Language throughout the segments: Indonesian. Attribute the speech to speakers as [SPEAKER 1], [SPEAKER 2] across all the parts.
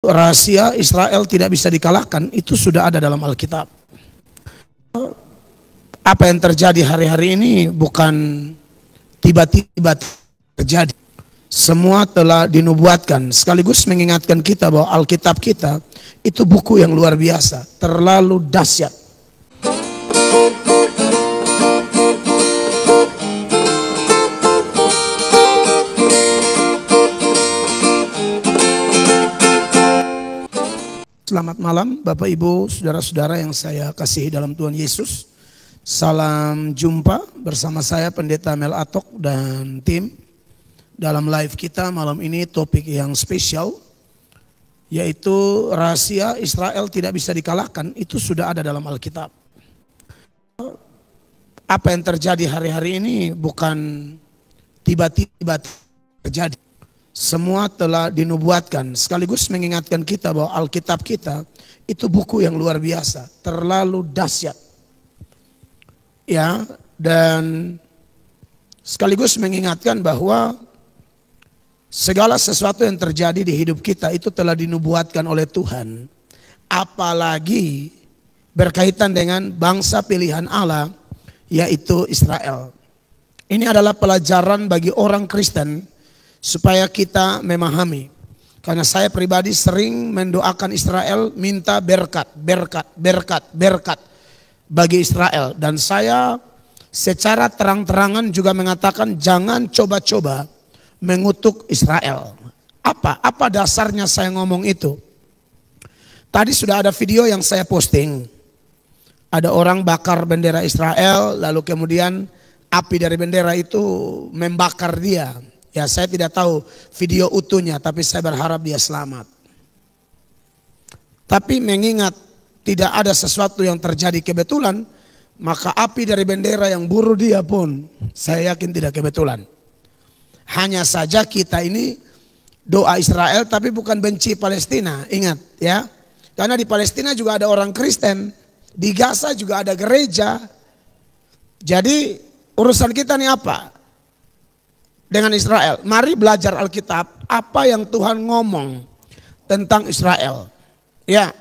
[SPEAKER 1] Rahasia Israel tidak bisa dikalahkan itu sudah ada dalam Alkitab. Apa yang terjadi hari-hari ini bukan tiba-tiba terjadi. Semua telah dinubuatkan, sekaligus mengingatkan kita bahwa Alkitab kita itu buku yang luar biasa, terlalu dahsyat. Selamat malam Bapak Ibu, saudara-saudara yang saya kasihi dalam Tuhan Yesus. Salam jumpa bersama saya Pendeta Mel Atok dan tim dalam live kita malam ini. Topik yang spesial yaitu rahasia Israel tidak bisa dikalahkan itu sudah ada dalam Alkitab. Apa yang terjadi hari-hari ini bukan tiba-tiba terjadi. Semua telah dinubuatkan, sekaligus mengingatkan kita bahwa Alkitab kita itu buku yang luar biasa, terlalu dahsyat. Ya, dan sekaligus mengingatkan bahwa segala sesuatu yang terjadi di hidup kita itu telah dinubuatkan oleh Tuhan. Apalagi berkaitan dengan bangsa pilihan Allah, yaitu Israel. Ini adalah pelajaran bagi orang Kristen supaya kita memahami. Karena saya pribadi sering mendoakan Israel, minta berkat bagi Israel. Dan saya secara terang-terangan juga mengatakan jangan coba-coba mengutuk Israel. Apa dasarnya saya ngomong itu? Tadi sudah ada video yang saya posting. Ada orang bakar bendera Israel, lalu kemudian api dari bendera itu membakar dia. Ya, saya tidak tahu video utuhnya, tapi saya berharap dia selamat. Tapi mengingat tidak ada sesuatu yang terjadi kebetulan, maka api dari bendera yang buruh dia pun saya yakin tidak kebetulan. Hanya saja kita ini doa Israel tapi bukan benci Palestina. Ingat ya, karena di Palestina juga ada orang Kristen, di Gaza juga ada gereja. Jadi urusan kita ini apa? Dengan Israel, mari belajar Alkitab apa yang Tuhan ngomong tentang Israel. Ya,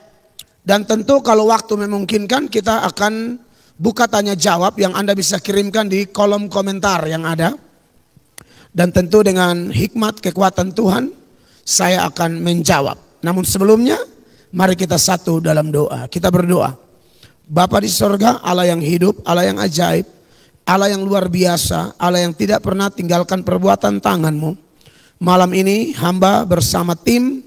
[SPEAKER 1] dan tentu kalau waktu memungkinkan kita akan buka tanya jawab yang Anda bisa kirimkan di kolom komentar yang ada. Dan tentu dengan hikmat kekuatan Tuhan saya akan menjawab. Namun sebelumnya mari kita satu dalam doa. Kita berdoa. Bapa di sorga, Allah yang hidup, Allah yang ajaib, Allah yang luar biasa, Allah yang tidak pernah tinggalkan perbuatan tangan-Mu. Malam ini hamba bersama tim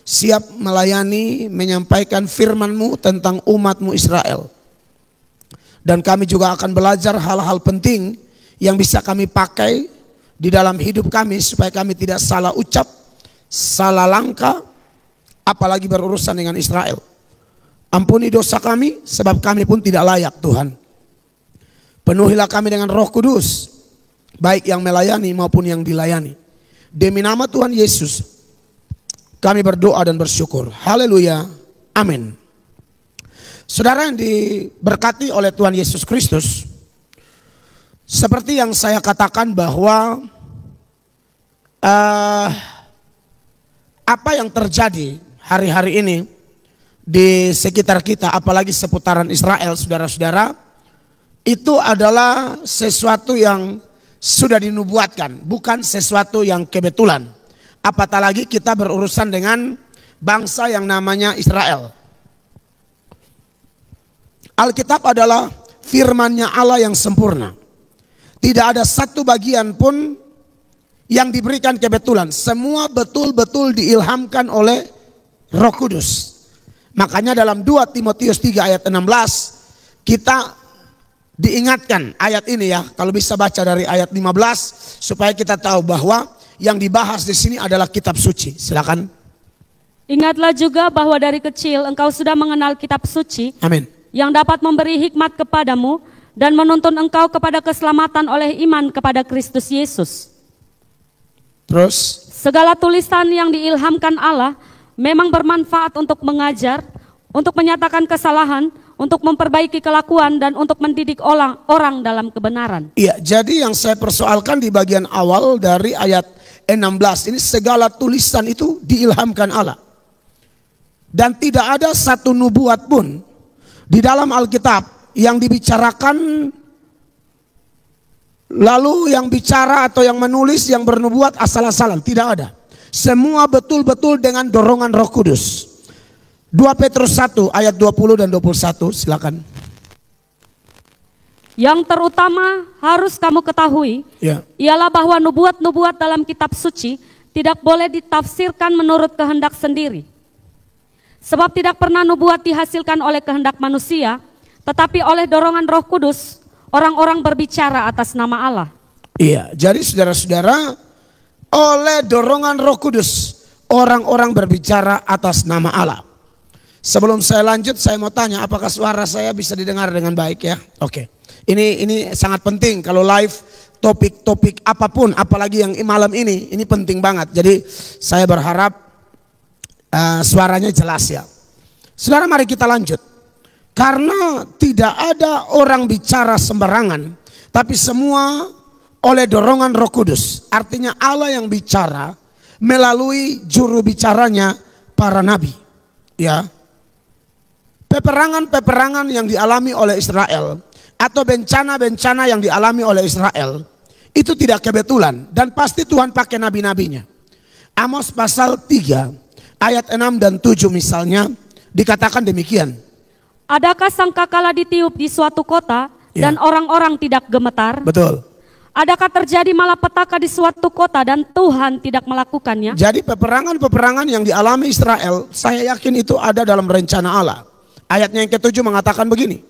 [SPEAKER 1] siap melayani, menyampaikan firman-Mu tentang umat-Mu Israel. Dan kami juga akan belajar hal-hal penting yang bisa kami pakai di dalam hidup kami supaya kami tidak salah ucap, salah langkah, apalagi berurusan dengan Israel. Ampuni dosa kami sebab kami pun tidak layak Tuhan. Penuhilah kami dengan Roh Kudus, baik yang melayani maupun yang dilayani. Demi nama Tuhan Yesus, kami berdoa dan bersyukur. Haleluya, amin. Saudara yang diberkati oleh Tuhan Yesus Kristus, seperti yang saya katakan bahwa apa yang terjadi hari-hari ini di sekitar kita, apalagi seputaran Israel, saudara-saudara, itu adalah sesuatu yang sudah dinubuatkan, bukan sesuatu yang kebetulan. Apatah lagi kita berurusan dengan bangsa yang namanya Israel. Alkitab adalah firman-Nya Allah yang sempurna. Tidak ada satu bagian pun yang diberikan kebetulan. Semua betul-betul diilhamkan oleh Roh Kudus. Makanya dalam 2 Timotius 3 ayat 16 kita diingatkan ayat ini ya, kalau bisa baca dari ayat 15 supaya kita tahu bahwa yang dibahas di sini adalah kitab suci. Silakan.
[SPEAKER 2] Ingatlah juga bahwa dari kecil engkau sudah mengenal kitab suci.
[SPEAKER 1] Amin.
[SPEAKER 2] Yang dapat memberi hikmat kepadamu dan menuntun engkau kepada keselamatan oleh iman kepada Kristus Yesus.
[SPEAKER 1] Terus,
[SPEAKER 2] segala tulisan yang diilhamkan Allah memang bermanfaat untuk mengajar, untuk menyatakan kesalahan, untuk memperbaiki kelakuan, dan untuk mendidik orang dalam kebenaran.
[SPEAKER 1] Iya, jadi yang saya persoalkan di bagian awal dari ayat 16 ini, segala tulisan itu diilhamkan Allah. Dan tidak ada satu nubuat pun di dalam Alkitab yang dibicarakan lalu yang bicara atau yang menulis yang bernubuat asal-asalan. Tidak ada. Semua betul-betul dengan dorongan Roh Kudus. 2 Petrus 1 ayat 20 dan 21, silakan.
[SPEAKER 2] Yang terutama harus kamu ketahui, ialah bahwa nubuat-nubuat dalam kitab suci tidak boleh ditafsirkan menurut kehendak sendiri. Sebab tidak pernah nubuat dihasilkan oleh kehendak manusia, tetapi oleh dorongan Roh Kudus, orang-orang berbicara atas nama Allah.
[SPEAKER 1] Iya, jadi saudara-saudara, oleh dorongan Roh Kudus, orang-orang berbicara atas nama Allah. Sebelum saya lanjut, saya mau tanya, apakah suara saya bisa didengar dengan baik ya? Oke. Ini sangat penting kalau live topik-topik apapun, apalagi yang malam ini penting banget. Jadi saya berharap suaranya jelas ya. Saudara, mari kita lanjut. Karena tidak ada orang bicara sembarangan, tapi semua oleh dorongan Roh Kudus. Artinya Allah yang bicara melalui juru bicaranya para nabi. Ya. Peperangan-peperangan yang dialami oleh Israel atau bencana-bencana yang dialami oleh Israel itu tidak kebetulan dan pasti Tuhan pakai nabi-nabinya. Amos pasal 3 ayat 6 dan 7 misalnya dikatakan demikian.
[SPEAKER 2] Adakah sangkakala ditiup di suatu kota dan orang-orang tidak gemetar?
[SPEAKER 1] Betul.
[SPEAKER 2] Adakah terjadi malapetaka di suatu kota dan Tuhan tidak melakukannya?
[SPEAKER 1] Jadi peperangan-peperangan yang dialami Israel, saya yakin itu ada dalam rencana Allah. Ayatnya yang ke-7 mengatakan begini.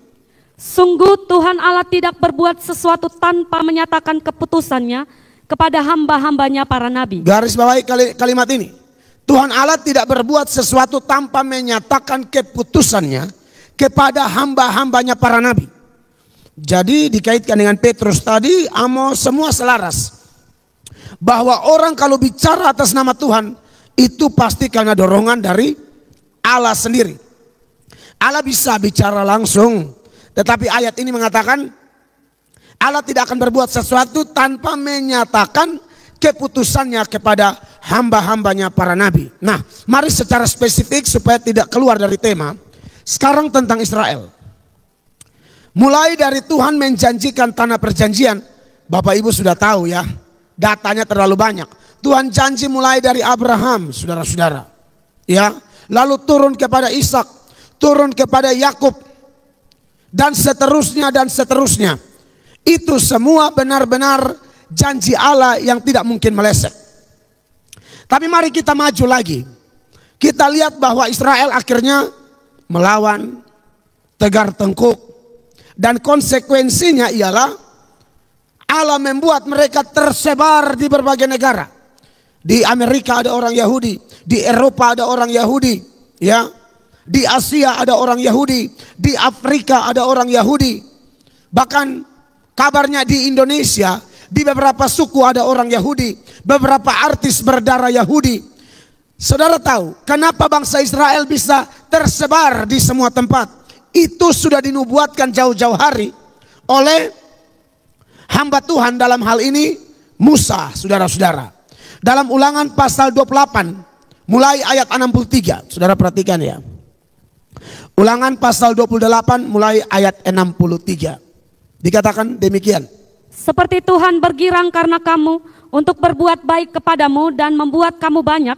[SPEAKER 2] Sungguh Tuhan Allah tidak berbuat sesuatu tanpa menyatakan keputusannya kepada hamba-hambanya para nabi.
[SPEAKER 1] Garis bawahi kalimat ini. Tuhan Allah tidak berbuat sesuatu tanpa menyatakan keputusannya kepada hamba-hambanya para nabi. Jadi dikaitkan dengan Petrus tadi, Amos, semua selaras. Bahwa orang kalau bicara atas nama Tuhan, itu pasti karena dorongan dari Allah sendiri. Allah bisa bicara langsung. Tetapi ayat ini mengatakan Allah tidak akan berbuat sesuatu tanpa menyatakan keputusannya kepada hamba-hambanya para nabi. Nah, mari secara spesifik supaya tidak keluar dari tema. Sekarang tentang Israel. Mulai dari Tuhan menjanjikan tanah perjanjian. Bapak Ibu sudah tahu ya, datanya terlalu banyak. Tuhan janji mulai dari Abraham, saudara-saudara. Ya, lalu turun kepada Ishak, turun kepada Yakub. Dan seterusnya dan seterusnya. Itu semua benar-benar janji Allah yang tidak mungkin meleset. Tapi mari kita maju lagi. Kita lihat bahwa Israel akhirnya melawan, tegar tengkuk. Dan konsekuensinya ialah Allah membuat mereka tersebar di berbagai negara. Di Amerika ada orang Yahudi, di Eropa ada orang Yahudi, ya. Di Asia ada orang Yahudi, di Afrika ada orang Yahudi. Bahkan kabarnya di Indonesia, di beberapa suku ada orang Yahudi, beberapa artis berdarah Yahudi. Saudara tahu kenapa bangsa Israel bisa tersebar di semua tempat? Itu sudah dinubuatkan jauh-jauh hari oleh hamba Tuhan, dalam hal ini Musa, saudara-saudara. Dalam Ulangan pasal 28 mulai ayat 63, saudara perhatikan ya. Ulangan pasal 28 mulai ayat 63. Dikatakan demikian.
[SPEAKER 2] Seperti Tuhan bergirang karena kamu untuk berbuat baik kepadamu dan membuat kamu banyak.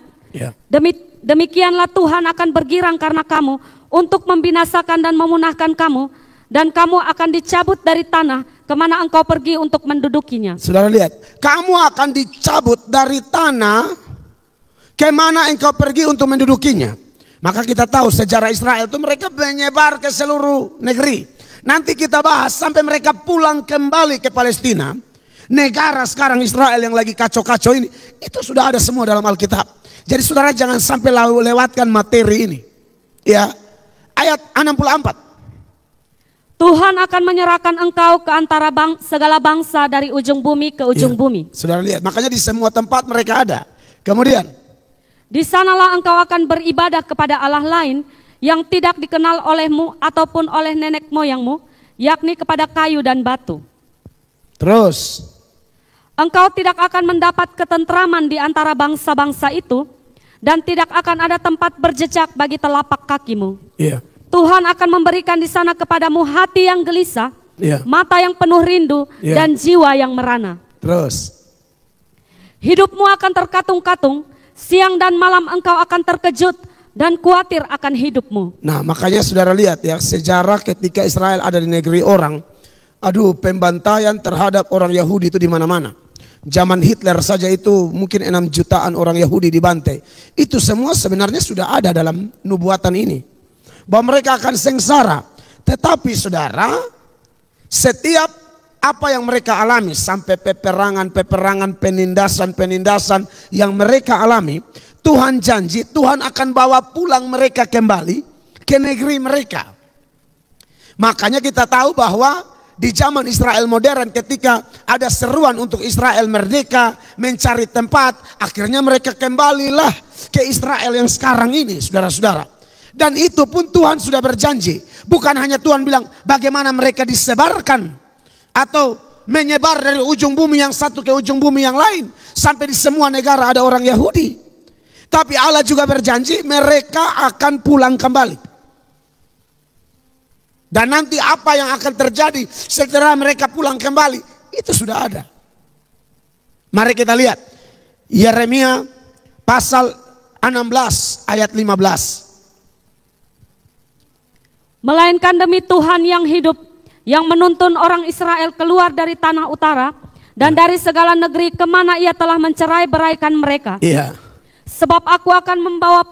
[SPEAKER 2] Demikianlah Tuhan akan bergirang karena kamu untuk membinasakan dan memunahkan kamu. Dan kamu akan dicabut dari tanah kemana engkau pergi untuk mendudukinya.
[SPEAKER 1] Saudara lihat, kamu akan dicabut dari tanah kemana engkau pergi untuk mendudukinya. Maka kita tahu sejarah Israel itu mereka menyebar ke seluruh negeri. Nanti kita bahas sampai mereka pulang kembali ke Palestina. Negara sekarang Israel yang lagi kacau-kacau ini, itu sudah ada semua dalam Alkitab. Jadi saudara jangan sampai lewatkan materi ini. Ya, ayat 64.
[SPEAKER 2] Tuhan akan menyerahkan engkau ke antara segala bangsa dari ujung bumi ke ujung bumi.
[SPEAKER 1] Saudara lihat, makanya di semua tempat mereka ada. Kemudian,
[SPEAKER 2] di sanalah engkau akan beribadah kepada Allah lain yang tidak dikenal olehmu ataupun oleh nenek moyangmu, yakni kepada kayu dan batu. Terus, engkau tidak akan mendapat ketentraman di antara bangsa-bangsa itu, dan tidak akan ada tempat berjejak bagi telapak kakimu.
[SPEAKER 1] Iya.
[SPEAKER 2] Tuhan akan memberikan di sana kepadamu hati yang gelisah, mata yang penuh rindu, dan jiwa yang merana.
[SPEAKER 1] Terus.
[SPEAKER 2] Hidupmu akan terkatung-katung, siang dan malam engkau akan terkejut dan khawatir akan hidupmu.
[SPEAKER 1] Nah, makanya saudara lihat ya, sejarah ketika Israel ada di negeri orang, pembantaian terhadap orang Yahudi itu di mana-mana. Zaman Hitler saja itu mungkin 6 jutaan orang Yahudi dibantai. Itu semua sebenarnya sudah ada dalam nubuatan ini, bahwa mereka akan sengsara. Tetapi saudara, setiap apa yang mereka alami, sampai peperangan, penindasan yang mereka alami, Tuhan janji Tuhan akan bawa pulang mereka kembali ke negeri mereka. Makanya kita tahu bahwa di zaman Israel modern, ketika ada seruan untuk Israel merdeka, mencari tempat, akhirnya mereka kembalilah ke Israel yang sekarang ini, saudara-saudara. Dan itu pun Tuhan sudah berjanji. Bukan hanya Tuhan bilang bagaimana mereka disebarkan atau menyebar dari ujung bumi yang satu ke ujung bumi yang lain, sampai di semua negara ada orang Yahudi. Tapi Allah juga berjanji mereka akan pulang kembali. Dan nanti apa yang akan terjadi setelah mereka pulang kembali, itu sudah ada. Mari kita lihat Yeremia pasal 16 ayat 15.
[SPEAKER 2] Melainkan demi Tuhan yang hidup, yang menuntun orang Israel keluar dari tanah utara dan dari segala negeri kemana ia telah mencerai-beraikan mereka. Sebab aku akan membawa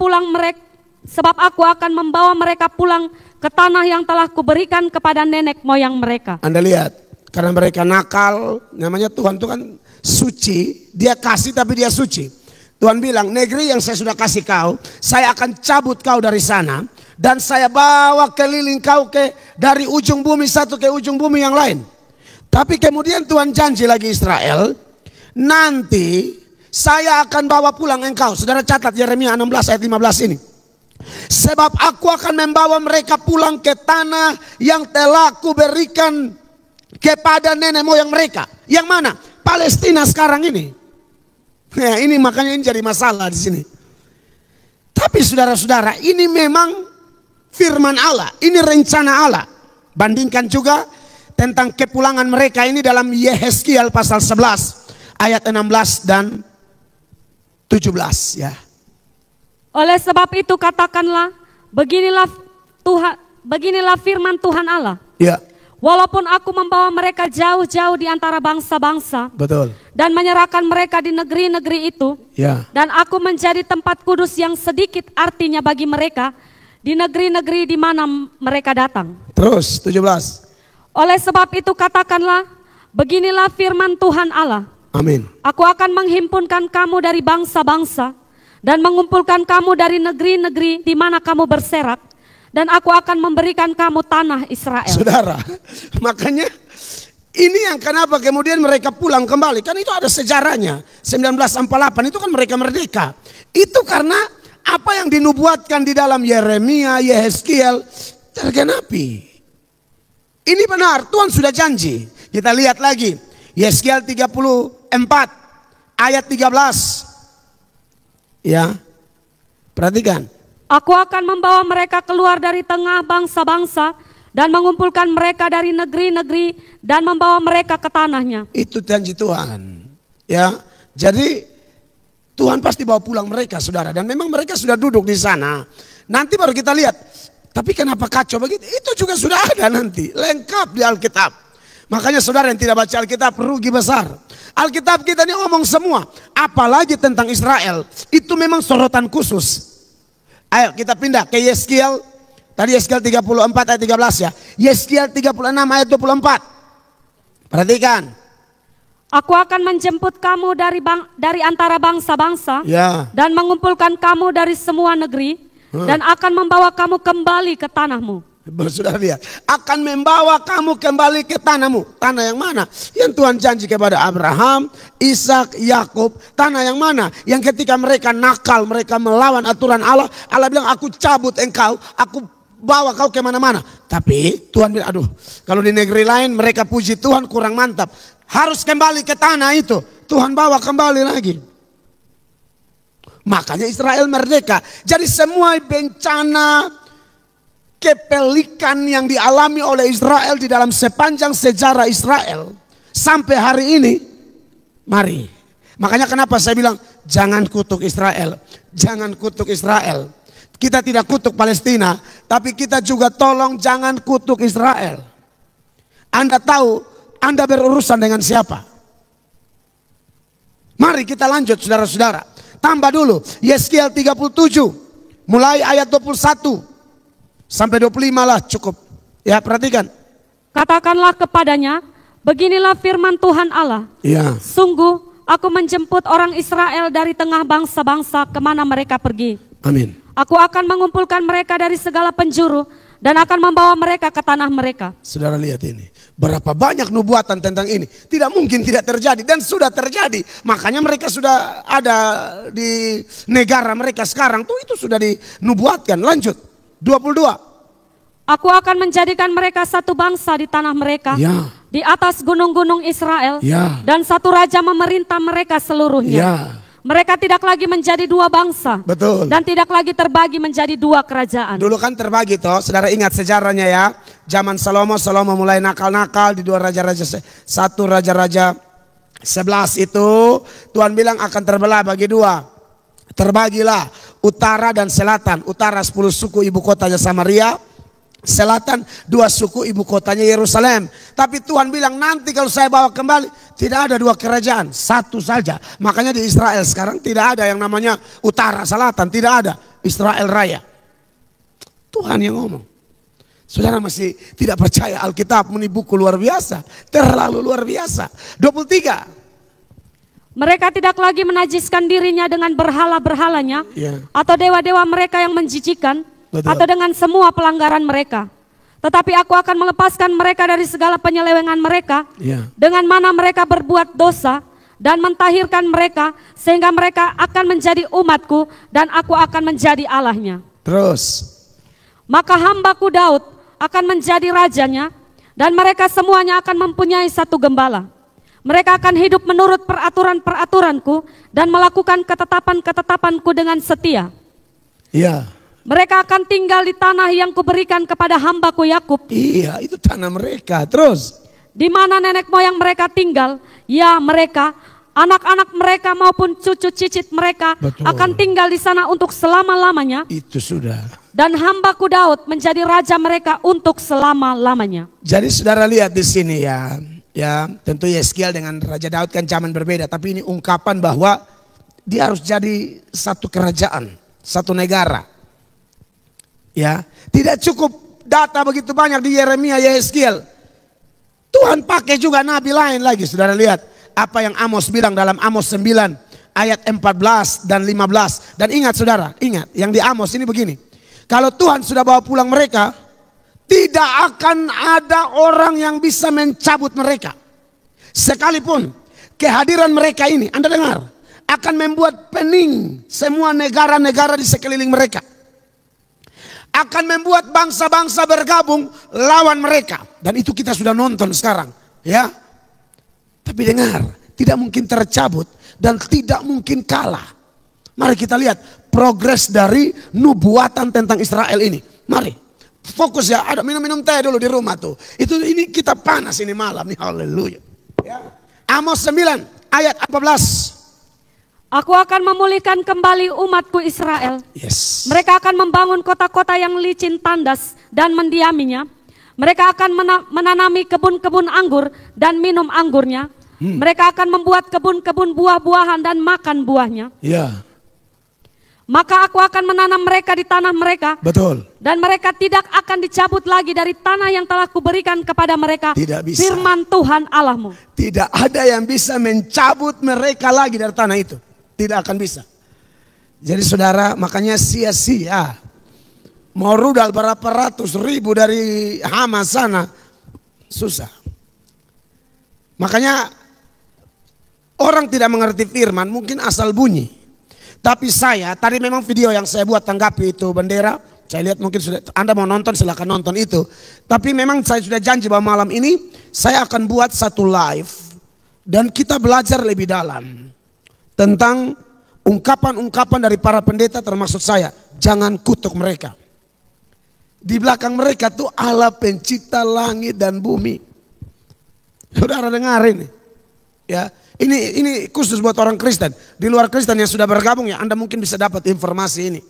[SPEAKER 2] mereka pulang ke tanah yang telah kuberikan kepada nenek moyang mereka.
[SPEAKER 1] Anda lihat, karena mereka nakal, namanya Tuhan itu kan suci, dia kasih tapi dia suci. Tuhan bilang, negeri yang saya sudah kasih kau, saya akan cabut kau dari sana, dan saya bawa keliling kau dari ujung bumi satu ke ujung bumi yang lain. Tapi kemudian Tuhan janji lagi Israel, nanti saya akan bawa pulang engkau. Saudara catat Yeremia 16 ayat 15 ini. Sebab aku akan membawa mereka pulang ke tanah yang telah kuberikan kepada nenek moyang mereka. Yang mana? Palestina sekarang ini. Ya, ini makanya ini jadi masalah di sini. Tapi saudara-saudara, ini memang firman Allah, ini rencana Allah. Bandingkan juga tentang kepulangan mereka ini dalam Yehezkiel pasal 11 ayat 16 dan 17 ya.
[SPEAKER 2] Oleh sebab itu katakanlah, beginilah firman Tuhan Allah.
[SPEAKER 1] Ya.
[SPEAKER 2] Walaupun aku membawa mereka jauh-jauh di antara bangsa-bangsa,
[SPEAKER 1] betul,
[SPEAKER 2] dan menyerahkan mereka di negeri-negeri itu,
[SPEAKER 1] ya,
[SPEAKER 2] dan aku menjadi tempat kudus yang sedikit artinya bagi mereka di negeri-negeri di mana mereka datang.
[SPEAKER 1] Terus 17.
[SPEAKER 2] Oleh sebab itu katakanlah, beginilah firman Tuhan Allah.
[SPEAKER 1] Amin.
[SPEAKER 2] Aku akan menghimpunkan kamu dari bangsa-bangsa dan mengumpulkan kamu dari negeri-negeri di mana kamu berserak, dan aku akan memberikan kamu tanah Israel. Saudara,
[SPEAKER 1] makanya ini yang kenapa kemudian mereka pulang kembali. Kan itu ada sejarahnya. 1948 itu kan mereka merdeka. Itu karena apa yang dinubuatkan di dalam Yeremia, Yehezkiel tergenapi. Ini benar, Tuhan sudah janji. Kita lihat lagi Yehezkiel 34 ayat 13. Ya, perhatikan.
[SPEAKER 2] Aku akan membawa mereka keluar dari tengah bangsa-bangsa dan mengumpulkan mereka dari negeri-negeri dan membawa mereka ke tanahnya.
[SPEAKER 1] Itu janji Tuhan. Ya, jadi Tuhan pasti bawa pulang mereka, saudara. Dan memang mereka sudah duduk di sana. Nanti baru kita lihat. Tapi kenapa kacau begitu? Itu juga sudah ada nanti, lengkap di Alkitab. Makanya saudara yang tidak baca Alkitab rugi besar. Alkitab kita ini ngomong semua, apalagi tentang Israel, itu memang sorotan khusus. Ayo kita pindah ke Yehezkiel. Tadi Yehezkiel 34 ayat 13 ya. Yehezkiel 36 ayat 24. Perhatikan.
[SPEAKER 2] Aku akan menjemput kamu dari antara bangsa-bangsa,
[SPEAKER 1] ya,
[SPEAKER 2] dan mengumpulkan kamu dari semua negeri, dan akan membawa kamu kembali ke tanahmu.
[SPEAKER 1] Sudah lihat, akan membawa kamu kembali ke tanahmu. Tanah yang mana? Yang Tuhan janji kepada Abraham, Ishak, Yakub. Tanah yang mana? Yang ketika mereka nakal, mereka melawan aturan Allah, Allah bilang aku cabut engkau, aku bawa kau kemana-mana. Tapi Tuhan bilang, aduh, kalau di negeri lain mereka puji Tuhan kurang mantap, harus kembali ke tanah itu. Tuhan bawa kembali lagi. Makanya Israel merdeka. Jadi semua bencana kepelikan yang dialami oleh Israel di dalam sepanjang sejarah Israel sampai hari ini, mari. Makanya kenapa saya bilang jangan kutuk Israel, jangan kutuk Israel. Kita tidak kutuk Palestina, tapi kita juga tolong jangan kutuk Israel. Anda tahu Anda berurusan dengan siapa? Mari kita lanjut saudara-saudara. Tambah dulu Yeskiel 37 mulai ayat 21 sampai 25 lah cukup. Ya, perhatikan.
[SPEAKER 2] Katakanlah kepadanya, beginilah firman Tuhan Allah.
[SPEAKER 1] Ya.
[SPEAKER 2] Sungguh aku menjemput orang Israel dari tengah bangsa-bangsa kemana mereka pergi.
[SPEAKER 1] Amin.
[SPEAKER 2] Aku akan mengumpulkan mereka dari segala penjuru dan akan membawa mereka ke tanah mereka.
[SPEAKER 1] Saudara lihat ini. Berapa banyak nubuatan tentang ini. Tidak mungkin tidak terjadi. Dan sudah terjadi. Makanya mereka sudah ada di negara mereka sekarang. Itu sudah dinubuatkan. Lanjut. 22.
[SPEAKER 2] Aku akan menjadikan mereka satu bangsa di tanah mereka.
[SPEAKER 1] Ya.
[SPEAKER 2] Di atas gunung-gunung Israel.
[SPEAKER 1] Ya.
[SPEAKER 2] Dan satu raja memerintah mereka seluruhnya.
[SPEAKER 1] Ya.
[SPEAKER 2] Mereka tidak lagi menjadi dua bangsa.
[SPEAKER 1] Betul.
[SPEAKER 2] Dan tidak lagi terbagi menjadi dua kerajaan.
[SPEAKER 1] Dulu kan terbagi toh, saudara ingat sejarahnya ya. Zaman Salomo mulai nakal-nakal di dua raja-raja. Satu raja-raja 11 itu Tuhan bilang akan terbelah bagi dua. Terbagilah utara dan selatan. Utara 10 suku ibu kotanya Samaria. Selatan 2 suku ibu kotanya Yerusalem. Tapi Tuhan bilang nanti kalau saya bawa kembali tidak ada 2 kerajaan, satu saja. Makanya di Israel sekarang tidak ada yang namanya utara selatan, tidak ada. Israel raya. Tuhan yang ngomong. Saudara masih tidak percaya Alkitab ini buku luar biasa, terlalu luar biasa. 23.
[SPEAKER 2] Mereka tidak lagi menajiskan dirinya dengan berhala-berhalanya, atau dewa-dewa mereka yang menjijikan, atau dengan semua pelanggaran mereka. Tetapi aku akan melepaskan mereka dari segala penyelewengan mereka, dengan mana mereka berbuat dosa, dan mentahirkan mereka, sehingga mereka akan menjadi umatku, dan aku akan menjadi Allahnya.
[SPEAKER 1] Terus.
[SPEAKER 2] Maka hambaku Daud akan menjadi rajanya, dan mereka semuanya akan mempunyai satu gembala. Mereka akan hidup menurut peraturan-peraturanku, dan melakukan ketetapan-ketetapanku dengan setia.
[SPEAKER 1] Iya.
[SPEAKER 2] Mereka akan tinggal di tanah yang kuberikan kepada hambaku Yakub.
[SPEAKER 1] Iya, itu tanah mereka. Terus.
[SPEAKER 2] Di mana nenek moyang mereka tinggal, ya mereka, anak-anak mereka maupun cucu cicit mereka akan tinggal di sana untuk selama-lamanya.
[SPEAKER 1] Itu sudah.
[SPEAKER 2] Dan hambaku Daud menjadi raja mereka untuk selama-lamanya.
[SPEAKER 1] Jadi saudara lihat di sini ya. Ya, tentu Yeskiel dengan Raja Daud kan zaman berbeda. Tapi ini ungkapan bahwa dia harus jadi satu kerajaan, satu negara. Ya, tidak cukup data begitu banyak di Yeremia, Yeskiel. Tuhan pakai juga nabi lain lagi. Saudara lihat apa yang Amos bilang dalam Amos 9 ayat 14 dan 15. Dan ingat saudara, ingat yang di Amos ini begini. Kalau Tuhan sudah bawa pulang mereka, tidak akan ada orang yang bisa mencabut mereka. Sekalipun kehadiran mereka ini, Anda dengar, akan membuat pening semua negara-negara di sekeliling mereka. Akan membuat bangsa-bangsa bergabung lawan mereka. Dan itu kita sudah nonton sekarang. Ya. Tapi dengar, tidak mungkin tercabut dan tidak mungkin kalah. Mari kita lihat progres dari nubuatan tentang Israel ini. Mari. Fokus ya, ada minum-minum teh dulu di rumah tuh. Ini kita panas ini malam nih, haleluya. Ya. Amos 9 ayat 14.
[SPEAKER 2] Aku akan memulihkan kembali umatku Israel.
[SPEAKER 1] Yes.
[SPEAKER 2] Mereka akan membangun kota-kota yang licin tandas dan mendiaminya. Mereka akan menanami kebun-kebun anggur dan minum anggurnya. Mereka akan membuat kebun-kebun buah-buahan dan makan buahnya.
[SPEAKER 1] Ya.
[SPEAKER 2] Maka aku akan menanam mereka di tanah mereka.
[SPEAKER 1] Betul.
[SPEAKER 2] Dan mereka tidak akan dicabut lagi dari tanah yang telah kuberikan kepada mereka.
[SPEAKER 1] Tidak bisa.
[SPEAKER 2] Firman Tuhan Allahmu.
[SPEAKER 1] Tidak ada yang bisa mencabut mereka lagi dari tanah itu. Tidak akan bisa. Jadi saudara, makanya sia-sia. Mau rudal berapa ratus ribu dari Hamas sana, susah. Makanya orang tidak mengerti firman, mungkin asal bunyi. Tapi saya, tadi memang video yang saya buat tanggapi itu bendera. Saya lihat mungkin sudah, Anda mau nonton silahkan nonton itu. Tapi memang saya sudah janji bahwa malam ini saya akan buat satu live. Dan kita belajar lebih dalam tentang ungkapan-ungkapan dari para pendeta termasuk saya, jangan kutuk mereka. Di belakang mereka tuh Allah pencipta langit dan bumi. Saudara dengar ini. Ya, ini khusus buat orang Kristen. Di luar Kristen yang sudah bergabung ya, Anda mungkin bisa dapat informasi ini.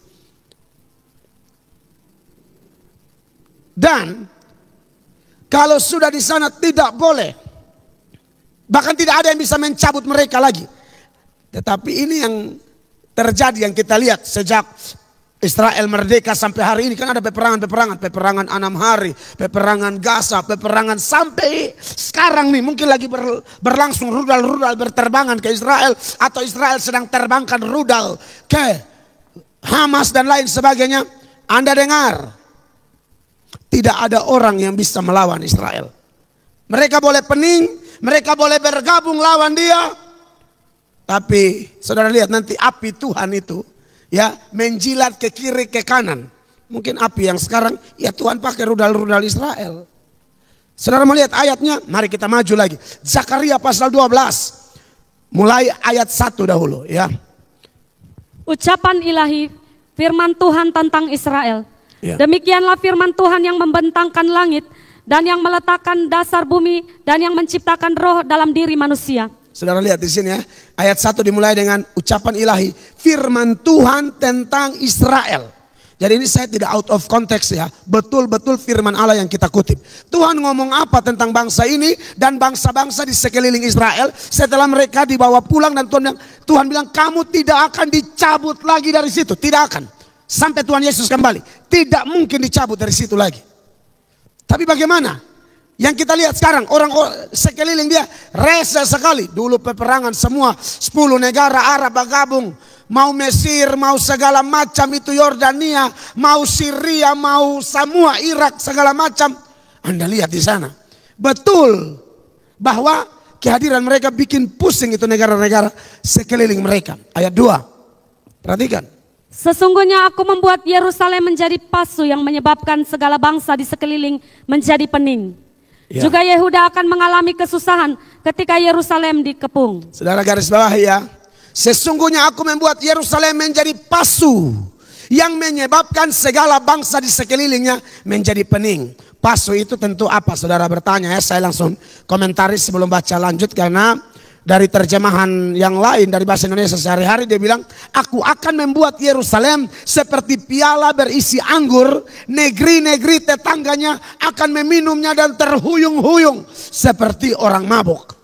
[SPEAKER 1] Dan kalau sudah di sana tidak boleh, bahkan tidak ada yang bisa mencabut mereka lagi. Tetapi ini yang terjadi, yang kita lihat sejak Israel merdeka sampai hari ini, kan ada peperangan 6 hari, peperangan Gaza, peperangan sampai sekarang nih mungkin lagi berlangsung, rudal-rudal berterbangan ke Israel, atau Israel sedang terbangkan rudal ke Hamas dan lain sebagainya. Anda dengar, tidak ada orang yang bisa melawan Israel. Mereka boleh pening, mereka boleh bergabung lawan dia, tapi saudara lihat nanti api Tuhan itu ya menjilat ke kiri ke kanan. Mungkin api yang sekarang ya Tuhan pakai rudal-rudal Israel. Saudara melihat ayatnya, mari kita maju lagi. Zakaria pasal 12 mulai ayat 1 dahulu ya.
[SPEAKER 2] Ucapan ilahi, firman Tuhan tentang Israel.
[SPEAKER 1] Ya.
[SPEAKER 2] Demikianlah firman Tuhan yang membentangkan langit dan yang meletakkan dasar bumi dan yang menciptakan roh dalam diri manusia.
[SPEAKER 1] Saudara lihat di sini ya, ayat 1 dimulai dengan ucapan ilahi, firman Tuhan tentang Israel. Jadi ini saya tidak out of context ya, betul-betul firman Allah yang kita kutip. Tuhan ngomong apa tentang bangsa ini dan bangsa-bangsa di sekeliling Israel setelah mereka dibawa pulang, dan Tuhan bilang kamu tidak akan dicabut lagi dari situ, tidak akan. Sampai Tuhan Yesus kembali, tidak mungkin dicabut dari situ lagi. Tapi bagaimana? Yang kita lihat sekarang, orang sekeliling dia rese sekali. Dulu peperangan semua, 10 negara Arab bergabung. Mau Mesir, mau segala macam itu, Yordania, mau Syria, mau semua Irak, segala macam. Anda lihat di sana. Betul bahwa kehadiran mereka bikin pusing itu negara-negara sekeliling mereka. Ayat 2, perhatikan.
[SPEAKER 2] Sesungguhnya aku membuat Yerusalem menjadi pasu yang menyebabkan segala bangsa di sekeliling menjadi pening. Ya. Juga Yehuda akan mengalami kesusahan ketika Yerusalem dikepung. Saudara
[SPEAKER 1] garis bawah ya. Sesungguhnya aku membuat Yerusalem menjadi pasu yang menyebabkan segala bangsa di sekelilingnya menjadi pening. Pasu itu tentu apa? Saudara bertanya ya. Saya langsung komentari sebelum baca lanjut, karena dari terjemahan yang lain dari bahasa Indonesia sehari-hari dia bilang, aku akan membuat Yerusalem seperti piala berisi anggur, negeri-negeri tetangganya akan meminumnya dan terhuyung-huyung seperti orang mabuk.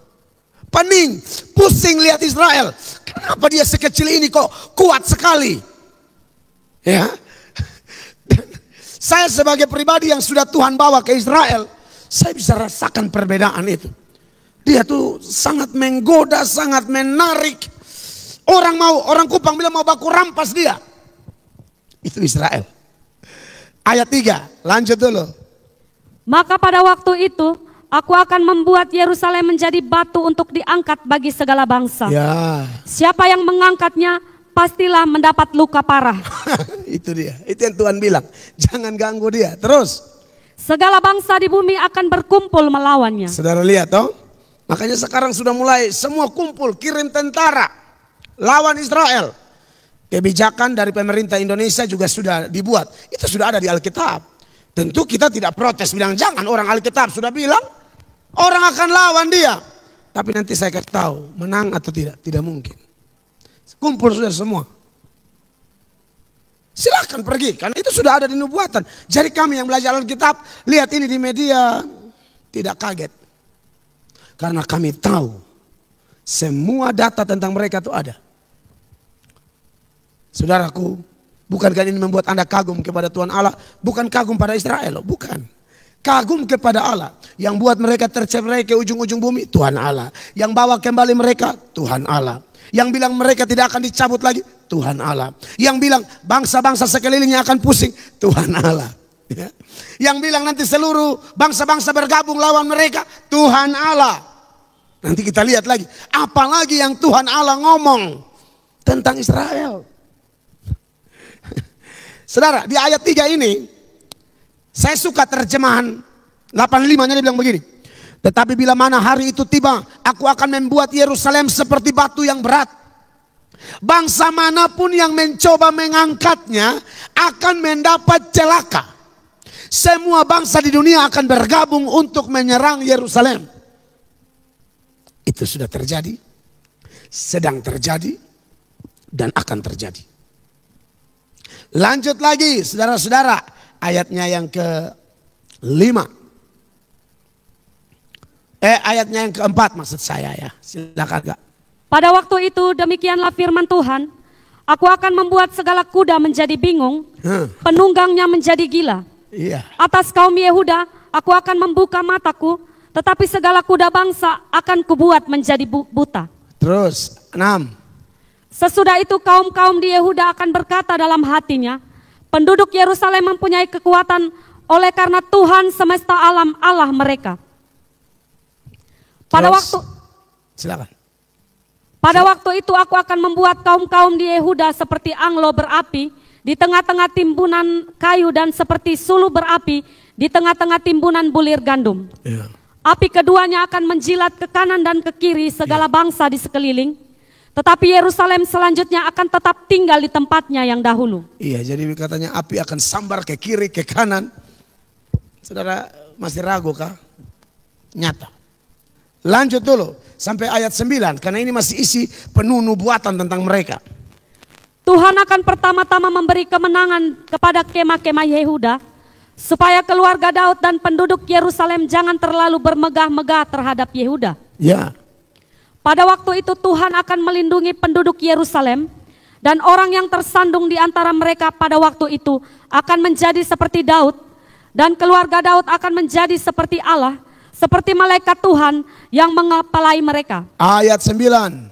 [SPEAKER 1] Pening, pusing lihat Israel. Kenapa dia sekecil ini kok kuat sekali? Ya. Saya sebagai pribadi yang sudah Tuhan bawa ke Israel, saya bisa rasakan perbedaan itu. Dia tuh sangat menggoda, sangat menarik. Orang Kupang bilang mau baku rampas dia. Itu Israel. Ayat 3, lanjut dulu.
[SPEAKER 2] Maka pada waktu itu aku akan membuat Yerusalem menjadi batu untuk diangkat bagi segala bangsa.
[SPEAKER 1] Ya.
[SPEAKER 2] Siapa yang mengangkatnya pastilah mendapat luka parah.
[SPEAKER 1] Itu dia, itu yang Tuhan bilang. Jangan ganggu dia. Terus.
[SPEAKER 2] Segala bangsa di bumi akan berkumpul melawannya.
[SPEAKER 1] Saudara lihat toh. Makanya sekarang sudah mulai semua kumpul, kirim tentara lawan Israel. Kebijakan dari pemerintah Indonesia juga sudah dibuat. Itu sudah ada di Alkitab. Tentu kita tidak protes, bilang jangan, orang Alkitab sudah bilang orang akan lawan dia. Tapi nanti saya kasih tahu menang atau tidak, tidak mungkin. Kumpul sudah semua. Silakan pergi, karena itu sudah ada di nubuatan. Jadi kami yang belajar Alkitab, lihat ini di media, tidak kaget. Karena kami tahu semua data tentang mereka itu ada. Saudaraku, bukankah ini membuat Anda kagum kepada Tuhan Allah? Bukan kagum pada Israel, bukan. Kagum kepada Allah. Yang buat mereka tercerai ke ujung-ujung bumi, Tuhan Allah. Yang bawa kembali mereka, Tuhan Allah. Yang bilang mereka tidak akan dicabut lagi, Tuhan Allah. Yang bilang bangsa-bangsa sekelilingnya akan pusing, Tuhan Allah. Ya. Yang bilang nanti seluruh bangsa-bangsa bergabung lawan mereka, Tuhan Allah. Nanti kita lihat lagi, apalagi yang Tuhan Allah ngomong tentang Israel. Saudara, di ayat 3 ini saya suka terjemahan 85-nya, dia bilang begini. Tetapi bila mana hari itu tiba, aku akan membuat Yerusalem seperti batu yang berat Bangsa manapun yang mencoba mengangkatnya akan mendapat celaka. Semua bangsa di dunia akan bergabung untuk menyerang Yerusalem. Itu sudah terjadi, sedang terjadi, dan akan terjadi. Lanjut lagi saudara-saudara, ayatnya yang ke-5. Ayatnya yang ke-4 maksud saya ya. Silakan Kak.
[SPEAKER 2] Pada waktu itu demikianlah firman Tuhan, aku akan membuat segala kuda menjadi bingung, penunggangnya menjadi gila. Atas kaum Yehuda aku akan membuka mataku, tetapi segala kuda bangsa akan kubuat menjadi buta.
[SPEAKER 1] Terus 6.
[SPEAKER 2] Sesudah itu kaum-kaum di Yehuda akan berkata dalam hatinya, penduduk Yerusalem mempunyai kekuatan oleh karena Tuhan semesta alam Allah mereka. Pada waktu itu aku akan membuat kaum-kaum di Yehuda seperti anglo berapi di tengah-tengah timbunan kayu dan seperti sulu berapi di tengah-tengah timbunan bulir gandum. Api keduanya akan menjilat ke kanan dan ke kiri segala bangsa di sekeliling. Tetapi Yerusalem selanjutnya akan tetap tinggal di tempatnya yang dahulu.
[SPEAKER 1] Iya, jadi katanya api akan sambar ke kiri, ke kanan. Saudara masih ragu kah? Nyata. Lanjut dulu sampai ayat 9 karena ini masih isi penuh nubuatan tentang mereka.
[SPEAKER 2] Tuhan akan pertama-tama memberi kemenangan kepada kemah-kemah Yehuda supaya keluarga Daud dan penduduk Yerusalem jangan terlalu bermegah-megah terhadap Yehuda.
[SPEAKER 1] Ya.
[SPEAKER 2] Pada waktu itu Tuhan akan melindungi penduduk Yerusalem dan orang yang tersandung di antara mereka pada waktu itu akan menjadi seperti Daud dan keluarga Daud akan menjadi seperti Allah, seperti malaikat Tuhan yang mengepalai mereka.
[SPEAKER 1] Ayat 9.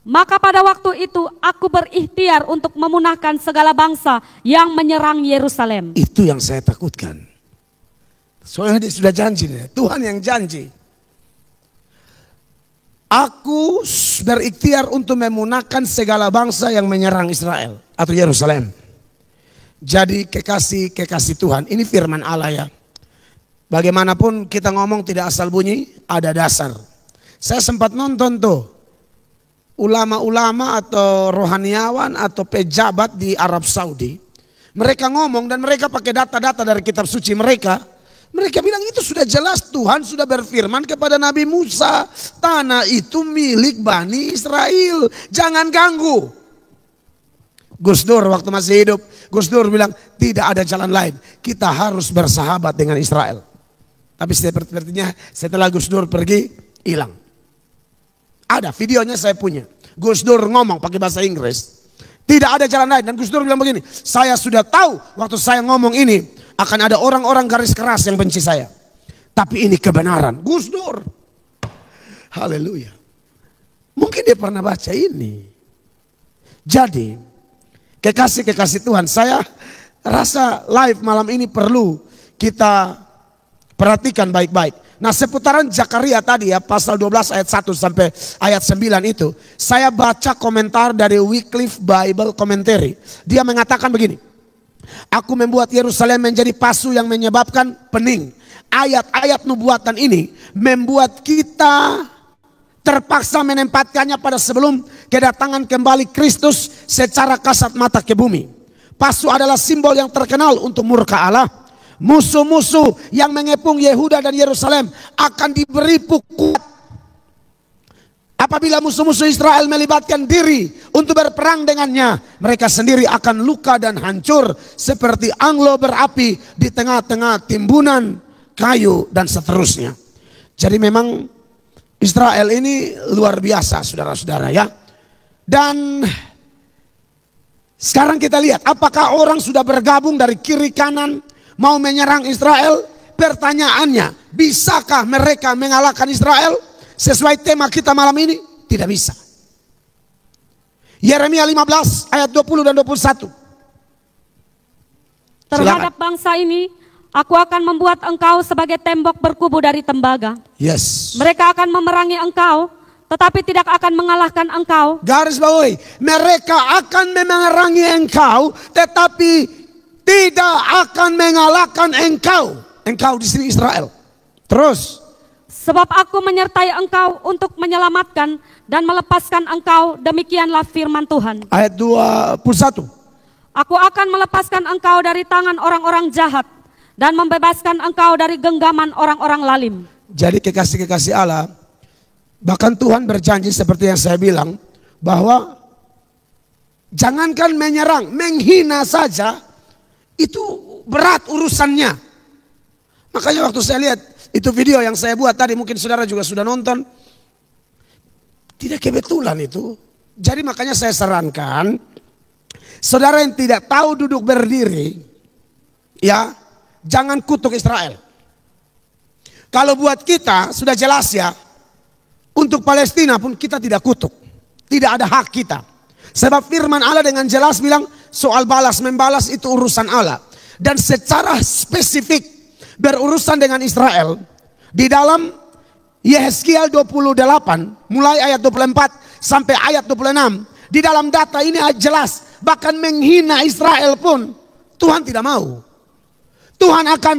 [SPEAKER 2] Maka pada waktu itu aku berikhtiar untuk memunahkan segala bangsa yang menyerang Yerusalem.
[SPEAKER 1] Itu yang saya takutkan. Soalnya dia sudah janji, Tuhan yang janji. Aku berikhtiar untuk memunahkan segala bangsa yang menyerang Israel atau Yerusalem. Jadi kekasih Tuhan, ini firman Allah ya. Bagaimanapun kita ngomong tidak asal bunyi, ada dasar. Saya sempat nonton tuh ulama-ulama atau rohaniawan atau pejabat di Arab Saudi. Mereka ngomong dan mereka pakai data-data dari kitab suci mereka. Mereka bilang itu sudah jelas Tuhan sudah berfirman kepada Nabi Musa. Tanah itu milik Bani Israel. Jangan ganggu. Gus Dur waktu masih hidup. Gus Dur bilang tidak ada jalan lain. Kita harus bersahabat dengan Israel. Tapi sepertinya setelah Gus Dur pergi hilang. Ada videonya saya punya. Gus Dur ngomong pakai bahasa Inggris. Tidak ada jalan lain. Dan Gus Dur bilang begini. Saya sudah tahu waktu saya ngomong ini. Akan ada orang-orang garis keras yang benci saya. Tapi ini kebenaran. Gus Dur. Haleluya. Mungkin dia pernah baca ini. Jadi, kekasih-kekasih Tuhan, saya rasa live malam ini perlu kita perhatikan baik-baik. Nah, seputaran Zakaria tadi ya, pasal 12 ayat 1 sampai ayat 9 itu. Saya baca komentar dari Wycliffe Bible Commentary. Dia mengatakan begini. Aku membuat Yerusalem menjadi pasu yang menyebabkan pening. Ayat-ayat nubuatan ini membuat kita terpaksa menempatkannya pada sebelum kedatangan kembali Kristus secara kasat mata ke bumi. Pasu adalah simbol yang terkenal untuk murka Allah. Musuh-musuh yang mengepung Yehuda dan Yerusalem akan diberi pukulan. Apabila musuh-musuh Israel melibatkan diri untuk berperang dengannya, mereka sendiri akan luka dan hancur seperti anglo berapi di tengah-tengah timbunan kayu dan seterusnya. Jadi memang Israel ini luar biasa saudara-saudara ya. Dan sekarang kita lihat apakah orang sudah bergabung dari kiri kanan mau menyerang Israel? Pertanyaannya, bisakah mereka mengalahkan Israel? Sesuai tema kita malam ini, tidak bisa. Yeremia 15 ayat 20 dan 21.
[SPEAKER 2] Terhadap bangsa ini, aku akan membuat engkau sebagai tembok berkubu dari tembaga.
[SPEAKER 1] Yes.
[SPEAKER 2] Mereka akan memerangi engkau, tetapi tidak akan mengalahkan engkau.
[SPEAKER 1] Garis bawahi, mereka akan memerangi engkau, tetapi tidak akan mengalahkan engkau. Engkau di sini Israel. Terus.
[SPEAKER 2] Sebab aku menyertai engkau untuk menyelamatkan dan melepaskan engkau, demikianlah firman Tuhan.
[SPEAKER 1] Ayat 21.
[SPEAKER 2] Aku akan melepaskan engkau dari tangan orang-orang jahat dan membebaskan engkau dari genggaman orang-orang lalim.
[SPEAKER 1] Jadi kekasih-kekasih Allah, bahkan Tuhan berjanji seperti yang saya bilang, bahwa jangankan menyerang, menghina saja itu berat urusannya. Makanya waktu saya lihat itu video yang saya buat tadi, mungkin saudara juga sudah nonton, tidak kebetulan itu. Jadi makanya saya sarankan, saudara yang tidak tahu duduk berdiri, ya jangan kutuk Israel. Kalau buat kita sudah jelas ya, untuk Palestina pun kita tidak kutuk, tidak ada hak kita. Sebab firman Allah dengan jelas bilang soal balas membalas itu urusan Allah. Dan secara spesifik berurusan dengan Israel di dalam Yehezkiel 28 mulai ayat 24 sampai ayat 26, di dalam data ini jelas, bahkan menghina Israel pun Tuhan tidak mau. Tuhan akan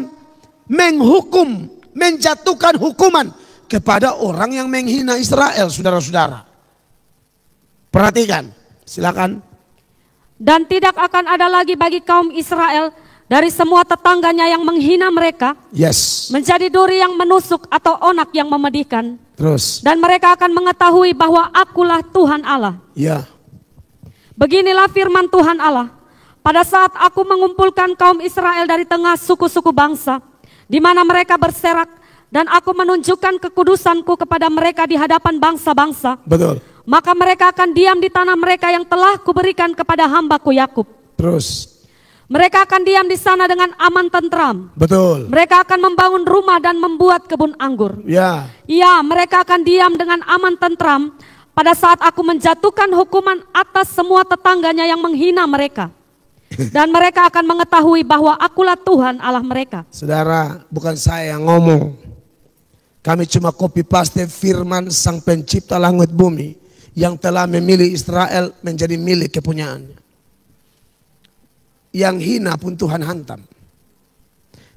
[SPEAKER 1] menghukum, menjatuhkan hukuman kepada orang yang menghina Israel, saudara-saudara. Perhatikan, silakan.
[SPEAKER 2] Dan tidak akan ada lagi bagi kaum Israel dari semua tetangganya yang menghina mereka, menjadi duri yang menusuk atau onak yang memedihkan.
[SPEAKER 1] Terus.
[SPEAKER 2] Dan mereka akan mengetahui bahwa akulah Tuhan Allah.
[SPEAKER 1] Ya.
[SPEAKER 2] Beginilah firman Tuhan Allah. Pada saat aku mengumpulkan kaum Israel dari tengah suku-suku bangsa, di mana mereka berserak, dan aku menunjukkan kekudusanku kepada mereka di hadapan bangsa-bangsa.
[SPEAKER 1] Betul.
[SPEAKER 2] Maka mereka akan diam di tanah mereka yang telah kuberikan kepada hambaku Yakub.
[SPEAKER 1] Terus.
[SPEAKER 2] Mereka akan diam di sana dengan aman tentram.
[SPEAKER 1] Betul.
[SPEAKER 2] Mereka akan membangun rumah dan membuat kebun anggur.
[SPEAKER 1] Ya.
[SPEAKER 2] Ya, mereka akan diam dengan aman tentram pada saat aku menjatuhkan hukuman atas semua tetangganya yang menghina mereka. Dan mereka akan mengetahui bahwa akulah Tuhan Allah mereka.
[SPEAKER 1] Saudara, bukan saya yang ngomong. Kami cuma copy paste firman Sang Pencipta langit bumi yang telah memilih Israel menjadi milik kepunyaannya. Yang hina pun Tuhan hantam.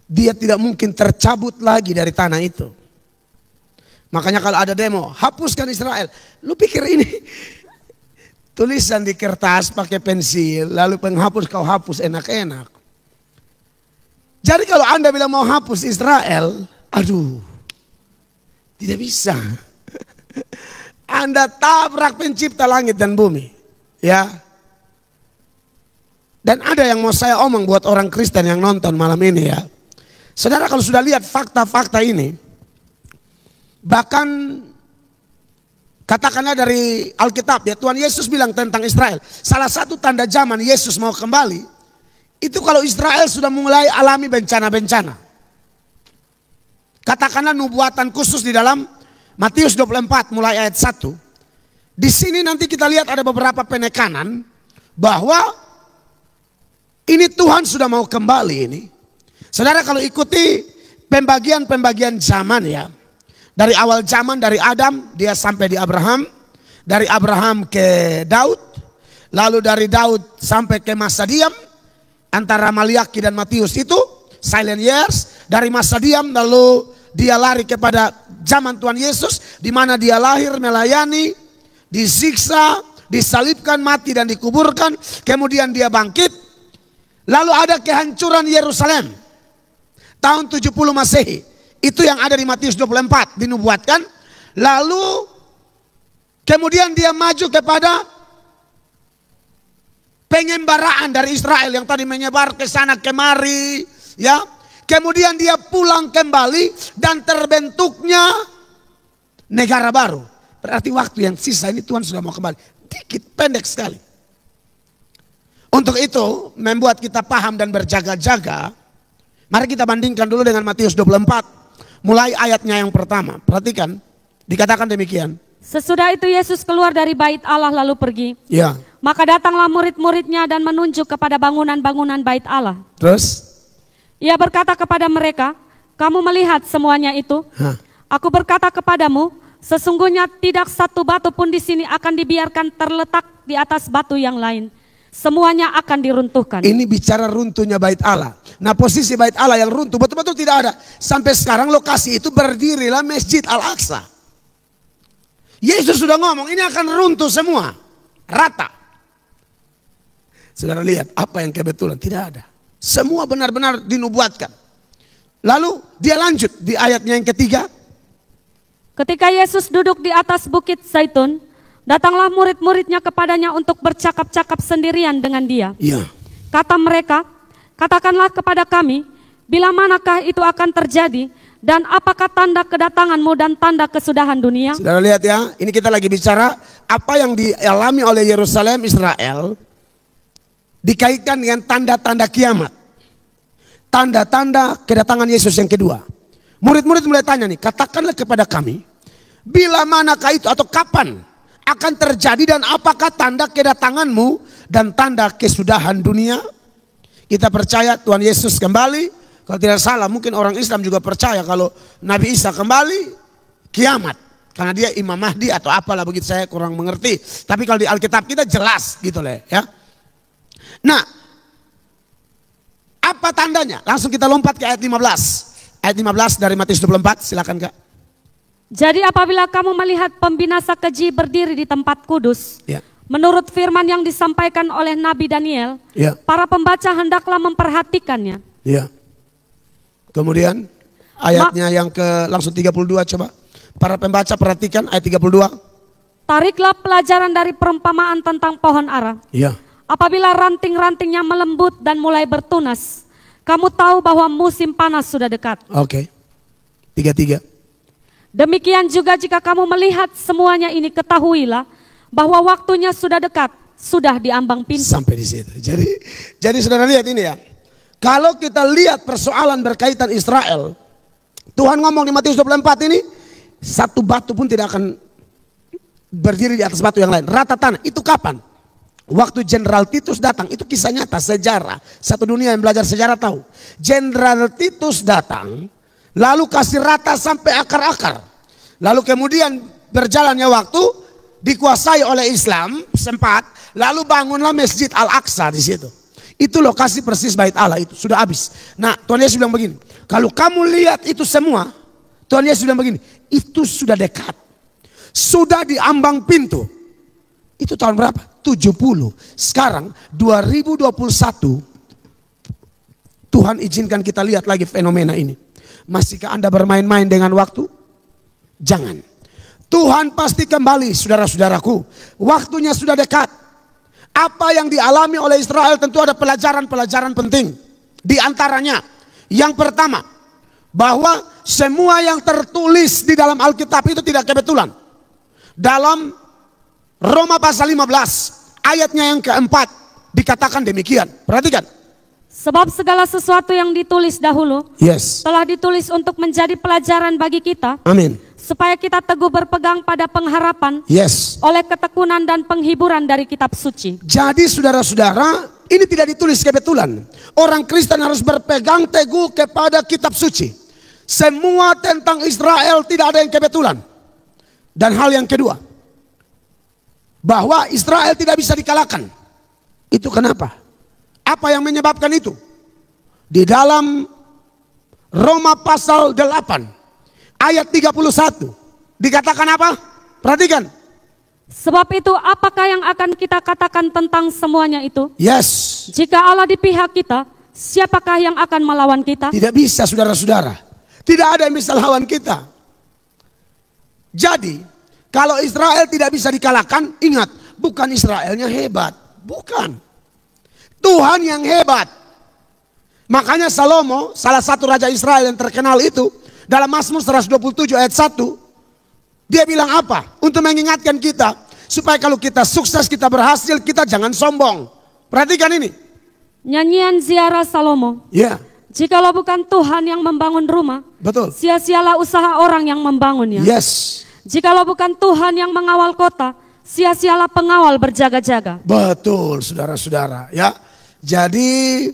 [SPEAKER 1] Dia tidak mungkin tercabut lagi dari tanah itu. Makanya kalau ada demo, hapuskan Israel. Lu pikir ini tulisan di kertas pakai pensil, lalu penghapus kau hapus enak-enak. Jadi kalau Anda bilang mau hapus Israel, aduh, tidak bisa. Anda tabrak Pencipta langit dan bumi. Ya. Dan ada yang mau saya omong buat orang Kristen yang nonton malam ini ya. Saudara, kalau sudah lihat fakta-fakta ini, bahkan katakanlah dari Alkitab ya, Tuhan Yesus bilang tentang Israel, salah satu tanda zaman Yesus mau kembali, itu kalau Israel sudah mulai alami bencana-bencana. Katakanlah nubuatan khusus di dalam Matius 24 mulai ayat 1. Di sini nanti kita lihat ada beberapa penekanan bahwa ini Tuhan sudah mau kembali ini. Saudara, kalau ikuti pembagian-pembagian zaman ya. Dari awal zaman, dari Adam dia sampai di Abraham. Dari Abraham ke Daud. Lalu dari Daud sampai ke masa diam. Antara Maliaki dan Matius itu silent years. Dari masa diam lalu dia lari kepada zaman Tuhan Yesus, di mana dia lahir, melayani, disiksa, disalibkan, mati dan dikuburkan. Kemudian dia bangkit. Lalu ada kehancuran Yerusalem tahun 70 Masehi. Itu yang ada di Matius 24 dinubuatkan. Lalu kemudian dia maju kepada pengembaraan dari Israel yang tadi menyebar ke sana kemari, ya. Kemudian dia pulang kembali dan terbentuknya negara baru. Berarti waktu yang sisa ini Tuhan sudah mau kembali. Dikit, pendek sekali. Untuk itu membuat kita paham dan berjaga-jaga. Mari kita bandingkan dulu dengan Matius 24. Mulai ayatnya yang pertama. Perhatikan, dikatakan demikian.
[SPEAKER 2] Sesudah itu Yesus keluar dari bait Allah lalu pergi.
[SPEAKER 1] Ya.
[SPEAKER 2] Maka datanglah murid-muridnya dan menunjuk kepada bangunan-bangunan bait Allah.
[SPEAKER 1] Terus?
[SPEAKER 2] Ia berkata kepada mereka, kamu melihat semuanya itu? Aku berkata kepadamu, sesungguhnya tidak satu batu pun di sini akan dibiarkan terletak di atas batu yang lain. semuanya akan diruntuhkan.
[SPEAKER 1] Ini bicara runtuhnya bait Allah. Nah, posisi bait Allah yang runtuh betul-betul tidak ada. Sampai sekarang lokasi itu berdirilah Masjid Al-Aqsa. Yesus sudah ngomong ini akan runtuh semua. Rata. Saudara lihat apa yang kebetulan? Tidak ada. Semua benar-benar dinubuatkan. Lalu dia lanjut di ayatnya yang ketiga.
[SPEAKER 2] Ketika Yesus duduk di atas bukit Zaitun, datanglah murid-muridnya kepadanya untuk bercakap-cakap sendirian dengan dia.
[SPEAKER 1] Ya.
[SPEAKER 2] Kata mereka, katakanlah kepada kami, bila manakah itu akan terjadi, dan apakah tanda kedatanganmu dan tanda kesudahan dunia?
[SPEAKER 1] Saudara lihat ya, ini kita lagi bicara apa yang dialami oleh Yerusalem, Israel, dikaitkan dengan tanda-tanda kiamat. Tanda-tanda kedatangan Yesus yang kedua. Murid-murid mulai tanya nih, katakanlah kepada kami, bila manakah itu atau kapan akan terjadi dan apakah tanda kedatanganmu dan tanda kesudahan dunia? Kita percaya Tuhan Yesus kembali. Kalau tidak salah mungkin orang Islam juga percaya kalau Nabi Isa kembali kiamat. Karena dia Imam Mahdi atau apalah begitu, saya kurang mengerti. Tapi kalau di Alkitab kita jelas gitu lah ya. Nah, apa tandanya? Langsung kita lompat ke ayat 15. Ayat 15 dari Matius 24, silakan Kak.
[SPEAKER 2] Jadi apabila kamu melihat pembinasa keji berdiri di tempat kudus, ya, menurut firman yang disampaikan oleh Nabi Daniel, ya, para pembaca hendaklah memperhatikannya.
[SPEAKER 1] Ya. Kemudian ayatnya yang ke langsung 32 coba. Para pembaca perhatikan ayat 32.
[SPEAKER 2] Tariklah pelajaran dari perumpamaan tentang pohon ara.
[SPEAKER 1] Ya.
[SPEAKER 2] Apabila ranting-rantingnya melembut dan mulai bertunas, kamu tahu bahwa musim panas sudah dekat.
[SPEAKER 1] Oke. 33.
[SPEAKER 2] Demikian juga jika kamu melihat semuanya ini, ketahuilah bahwa waktunya sudah dekat, sudah di ambang pintu.
[SPEAKER 1] Sampai di situ. Jadi saudara lihat ini ya. Kalau kita lihat persoalan berkaitan Israel, Tuhan ngomong di Matius 24 ini, satu batu pun tidak akan berdiri di atas batu yang lain. Rata tanah. Itu kapan? Waktu Jenderal Titus datang, itu kisah nyata, sejarah. Satu dunia yang belajar sejarah tahu. Jenderal Titus datang, lalu kasih rata sampai akar-akar. Lalu kemudian berjalannya waktu, dikuasai oleh Islam sempat, lalu bangunlah Masjid Al-Aqsa di situ. Itu lokasi persis bait Allah, itu sudah habis. Nah, Tuhan Yesus bilang begini, kalau kamu lihat itu semua, Tuhan Yesus bilang begini, itu sudah dekat. Sudah di ambang pintu. Itu tahun berapa? 70. Sekarang 2021 Tuhan izinkan kita lihat lagi fenomena ini. Masihkah Anda bermain-main dengan waktu? Jangan. Tuhan pasti kembali, saudara-saudaraku. Waktunya sudah dekat. Apa yang dialami oleh Israel tentu ada pelajaran-pelajaran penting. Di antaranya, yang pertama, bahwa semua yang tertulis di dalam Alkitab itu tidak kebetulan. Dalam Roma pasal 15 ayatnya yang keempat dikatakan demikian. Perhatikan.
[SPEAKER 2] Sebab segala sesuatu yang ditulis dahulu,
[SPEAKER 1] yes,
[SPEAKER 2] telah ditulis untuk menjadi pelajaran bagi kita.
[SPEAKER 1] Amin.
[SPEAKER 2] Supaya kita teguh berpegang pada pengharapan,
[SPEAKER 1] yes,
[SPEAKER 2] oleh ketekunan dan penghiburan dari kitab suci.
[SPEAKER 1] Jadi saudara-saudara, ini tidak ditulis kebetulan. Orang Kristen harus berpegang teguh kepada kitab suci. Semua tentang Israel tidak ada yang kebetulan. Dan hal yang kedua, bahwa Israel tidak bisa dikalahkan. Itu kenapa? Apa yang menyebabkan itu? Di dalam Roma pasal 8 ayat 31 dikatakan apa? Perhatikan.
[SPEAKER 2] Sebab itu apakah yang akan kita katakan tentang semuanya itu?
[SPEAKER 1] Yes.
[SPEAKER 2] Jika Allah di pihak kita, siapakah yang akan melawan kita?
[SPEAKER 1] Tidak bisa, saudara-saudara. Tidak ada yang bisa lawan kita. Jadi kalau Israel tidak bisa dikalahkan, ingat, bukan Israelnya hebat. Bukan. Tuhan yang hebat. Makanya Salomo, salah satu raja Israel yang terkenal itu, dalam Mazmur 127 ayat 1, dia bilang apa? Untuk mengingatkan kita, supaya kalau kita sukses, kita berhasil, kita jangan sombong. Perhatikan ini.
[SPEAKER 2] Nyanyian ziarah Salomo.
[SPEAKER 1] Ya.
[SPEAKER 2] Jikalau bukan Tuhan yang membangun rumah, betul, sia-sialah usaha orang yang membangunnya.
[SPEAKER 1] Yes.
[SPEAKER 2] Jikalau bukan Tuhan yang mengawal kota, sia-sialah pengawal berjaga-jaga.
[SPEAKER 1] Betul, saudara-saudara. Ya, jadi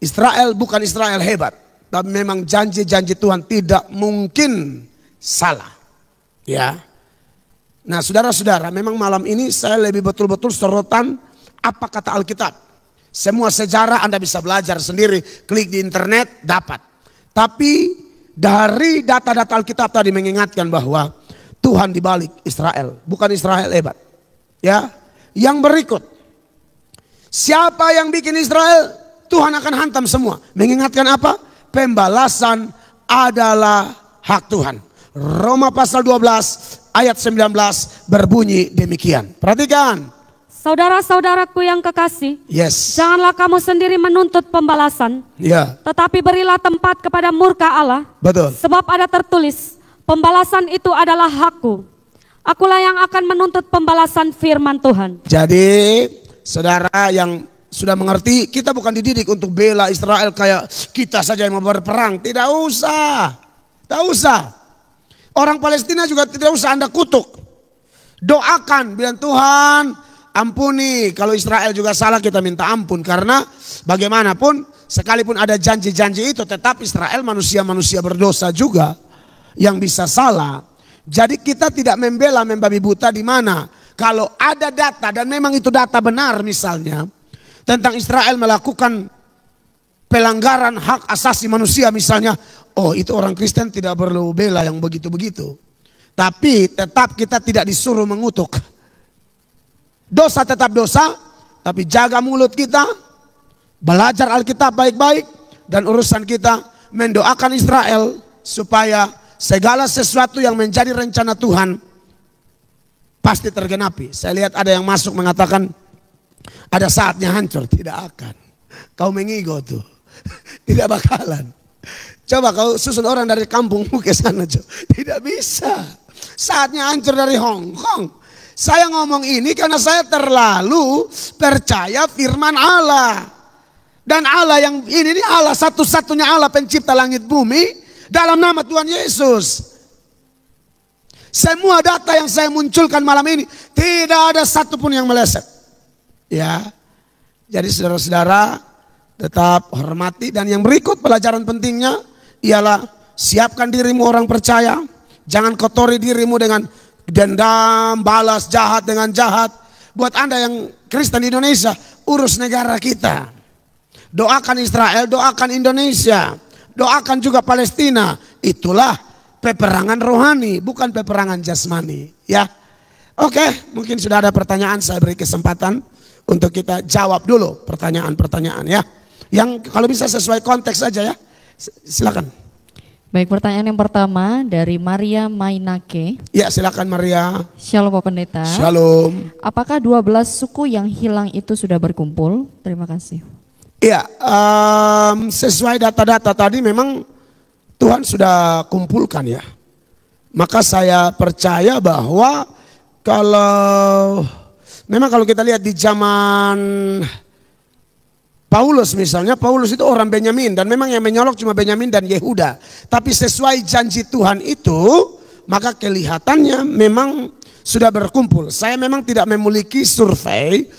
[SPEAKER 1] Israel bukan Israel hebat, tapi memang janji-janji Tuhan tidak mungkin salah. Ya. Nah, saudara-saudara, memang malam ini saya lebih betul-betul sorotan Apa kata Alkitab? Semua sejarah Anda bisa belajar sendiri, klik di internet, dapat. Tapi dari data-data Alkitab tadi mengingatkan bahwa Tuhan di balik Israel, bukan Israel hebat. Ya, yang berikut, siapa yang bikin Israel, Tuhan akan hantam semua. Mengingatkan apa? Pembalasan adalah hak Tuhan. Roma pasal 12 ayat 19 berbunyi demikian. Perhatikan.
[SPEAKER 2] Saudara-saudaraku yang kekasih, janganlah kamu sendiri menuntut pembalasan, tetapi berilah tempat kepada murka Allah.
[SPEAKER 1] Betul.
[SPEAKER 2] Sebab ada tertulis, pembalasan itu adalah hakku. Akulah yang akan menuntut pembalasan firman Tuhan. Jadi, saudara yang sudah mengerti, kita bukan dididik untuk bela Israel kayak kita saja yang mau berperang. Tidak usah. Tidak usah. Orang Palestina juga tidak usah Anda kutuk. Doakan, bilang Tuhan, ampuni. Kalau Israel juga salah, kita minta ampun. Karena bagaimanapun, sekalipun ada janji-janji itu, tetap Israel manusia-manusia berdosa juga yang bisa salah. Jadi kita tidak membela membabi buta di mana. Kalau ada data dan memang itu data benar misalnya, tentang Israel melakukan pelanggaran hak asasi manusia misalnya, oh itu orang Kristen tidak perlu bela yang begitu-begitu. Tapi tetap kita tidak disuruh mengutuk. Dosa tetap dosa, tapi jaga mulut kita, belajar Alkitab baik-baik, dan urusan kita mendoakan Israel supaya segala sesuatu yang menjadi rencana Tuhan pasti tergenapi. Saya lihat ada yang masuk mengatakan ada saatnya hancur. Tidak akan. Kau mengigo tuh. Tidak bakalan. Coba kau susun orang dari kampungmu ke sana. Tidak bisa. Saatnya hancur dari Hong Kong. Saya ngomong ini karena saya terlalu percaya firman Allah. Dan Allah yang ini Allah satu-satunya Allah pencipta langit bumi. Dalam nama Tuhan Yesus. Semua data yang saya munculkan malam ini tidak ada satupun yang meleset. Ya. Jadi saudara-saudara tetap hormati. Dan yang berikut pelajaran pentingnya ialah siapkan dirimu orang percaya. Jangan kotori dirimu dengan dendam, balas jahat dengan jahat. Buat Anda yang Kristen di Indonesia, urus negara kita. Doakan Israel, doakan Indonesia. Doakan juga Palestina. Itulah peperangan rohani, bukan peperangan jasmani. Ya, oke, mungkin sudah ada pertanyaan. Saya beri kesempatan untuk kita jawab dulu pertanyaan-pertanyaan ya. Yang kalau bisa sesuai konteks saja ya. Silakan.
[SPEAKER 3] Baik, pertanyaan yang pertama dari Maria Mainake.
[SPEAKER 1] Ya, silakan Maria.
[SPEAKER 3] Shalom Pak Pendeta.
[SPEAKER 1] Shalom.
[SPEAKER 3] Apakah 12 suku yang hilang itu sudah berkumpul? Terima kasih.
[SPEAKER 1] Iya, sesuai data-data tadi memang Tuhan sudah kumpulkan ya. Maka saya percaya bahwa kalau kita lihat di zaman Paulus misalnya, Paulus itu orang Benyamin dan memang yang menyolok cuma Benyamin dan Yehuda. Tapi sesuai janji Tuhan itu, maka kelihatannya memang sudah berkumpul. Saya memang tidak memiliki survei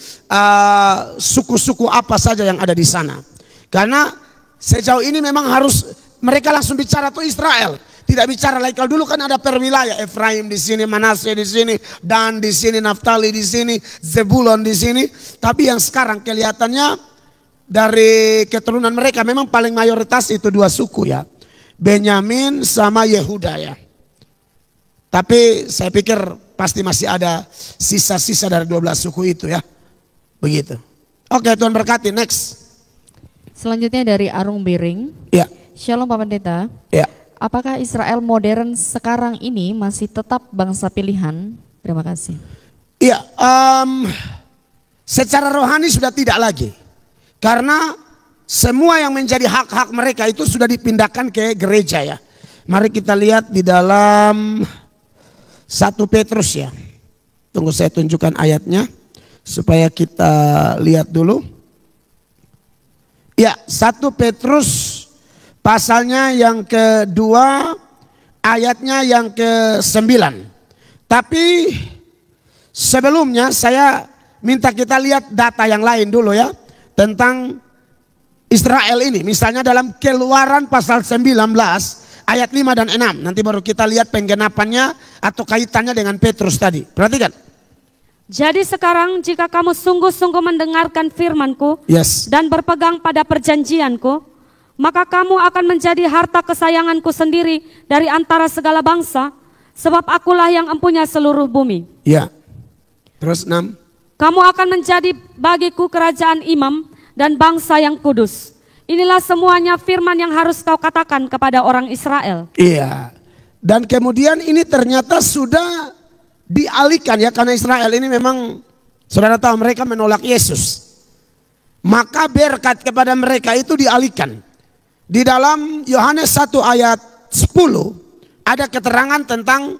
[SPEAKER 1] suku-suku apa saja yang ada di sana. Karena sejauh ini memang harus mereka langsung bicara tuh Israel. Tidak bicara lagi. Kalau dulu kan ada perwilayah, Efraim di sini, Manasye di sini, Dan di sini, Naftali di sini, Zebulon di sini. Tapi yang sekarang kelihatannya dari keturunan mereka memang paling mayoritas itu dua suku ya. Benyamin sama Yehuda ya. Tapi saya pikir pasti masih ada sisa-sisa dari 12 suku itu ya. Begitu. Oke, Tuhan berkati. Next.
[SPEAKER 3] Selanjutnya dari Arung Biring.
[SPEAKER 1] Ya.
[SPEAKER 3] Shalom Pak Pendeta.
[SPEAKER 1] Ya.
[SPEAKER 3] Apakah Israel modern sekarang ini masih tetap bangsa pilihan? Terima kasih.
[SPEAKER 1] Iya. Secara rohani sudah tidak lagi. Karena semua yang menjadi hak-hak mereka itu sudah dipindahkan ke gereja ya. Mari kita lihat di dalam 1 Petrus ya. Tunggu saya tunjukkan ayatnya supaya kita lihat dulu. Ya, 1 Petrus pasalnya yang kedua, ayatnya yang ke-9. Tapi sebelumnya saya minta kita lihat data yang lain dulu ya. Tentang Israel ini. Misalnya dalam Keluaran pasal 19 ayat 5 dan 6. Nanti baru kita lihat penggenapannya atau kaitannya dengan Petrus tadi. Perhatikan.
[SPEAKER 2] Jadi sekarang jika kamu sungguh-sungguh mendengarkan firman-Ku dan berpegang pada perjanjian-Ku, maka kamu akan menjadi harta kesayangan-Ku sendiri dari antara segala bangsa, sebab Akulah yang empunya seluruh bumi.
[SPEAKER 1] Ya. Terus 6.
[SPEAKER 2] Kamu akan menjadi bagiku kerajaan imam dan bangsa yang kudus. Inilah semuanya firman yang harus kau katakan kepada orang Israel.
[SPEAKER 1] Iya. Dan kemudian ini ternyata sudah dialihkan ya, karena Israel ini memang saudara tahu mereka menolak Yesus. Maka berkat kepada mereka itu dialihkan. Di dalam Yohanes 1 ayat 10 ada keterangan tentang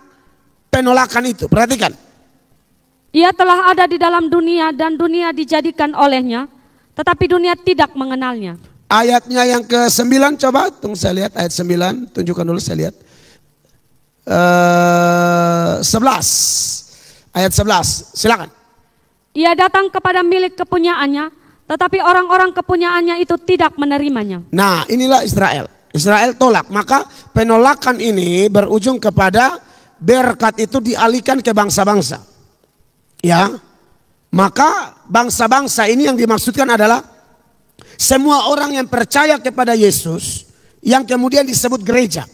[SPEAKER 1] penolakan itu. Perhatikan.
[SPEAKER 2] Ia telah ada di dalam dunia dan dunia dijadikan olehnya, tetapi dunia tidak mengenalnya.
[SPEAKER 1] Ayatnya yang ke-9 coba, tunggu saya lihat ayat 9, tunjukkan dulu saya lihat. 11 ayat 11, silakan.
[SPEAKER 2] Ia datang kepada milik kepunyaannya, tetapi orang-orang kepunyaannya itu tidak menerimanya.
[SPEAKER 1] Nah, inilah Israel. Israel tolak, maka penolakan ini berujung kepada berkat itu dialihkan ke bangsa-bangsa. Ya, maka bangsa-bangsa ini yang dimaksudkan adalah semua orang yang percaya kepada Yesus, yang kemudian disebut gereja.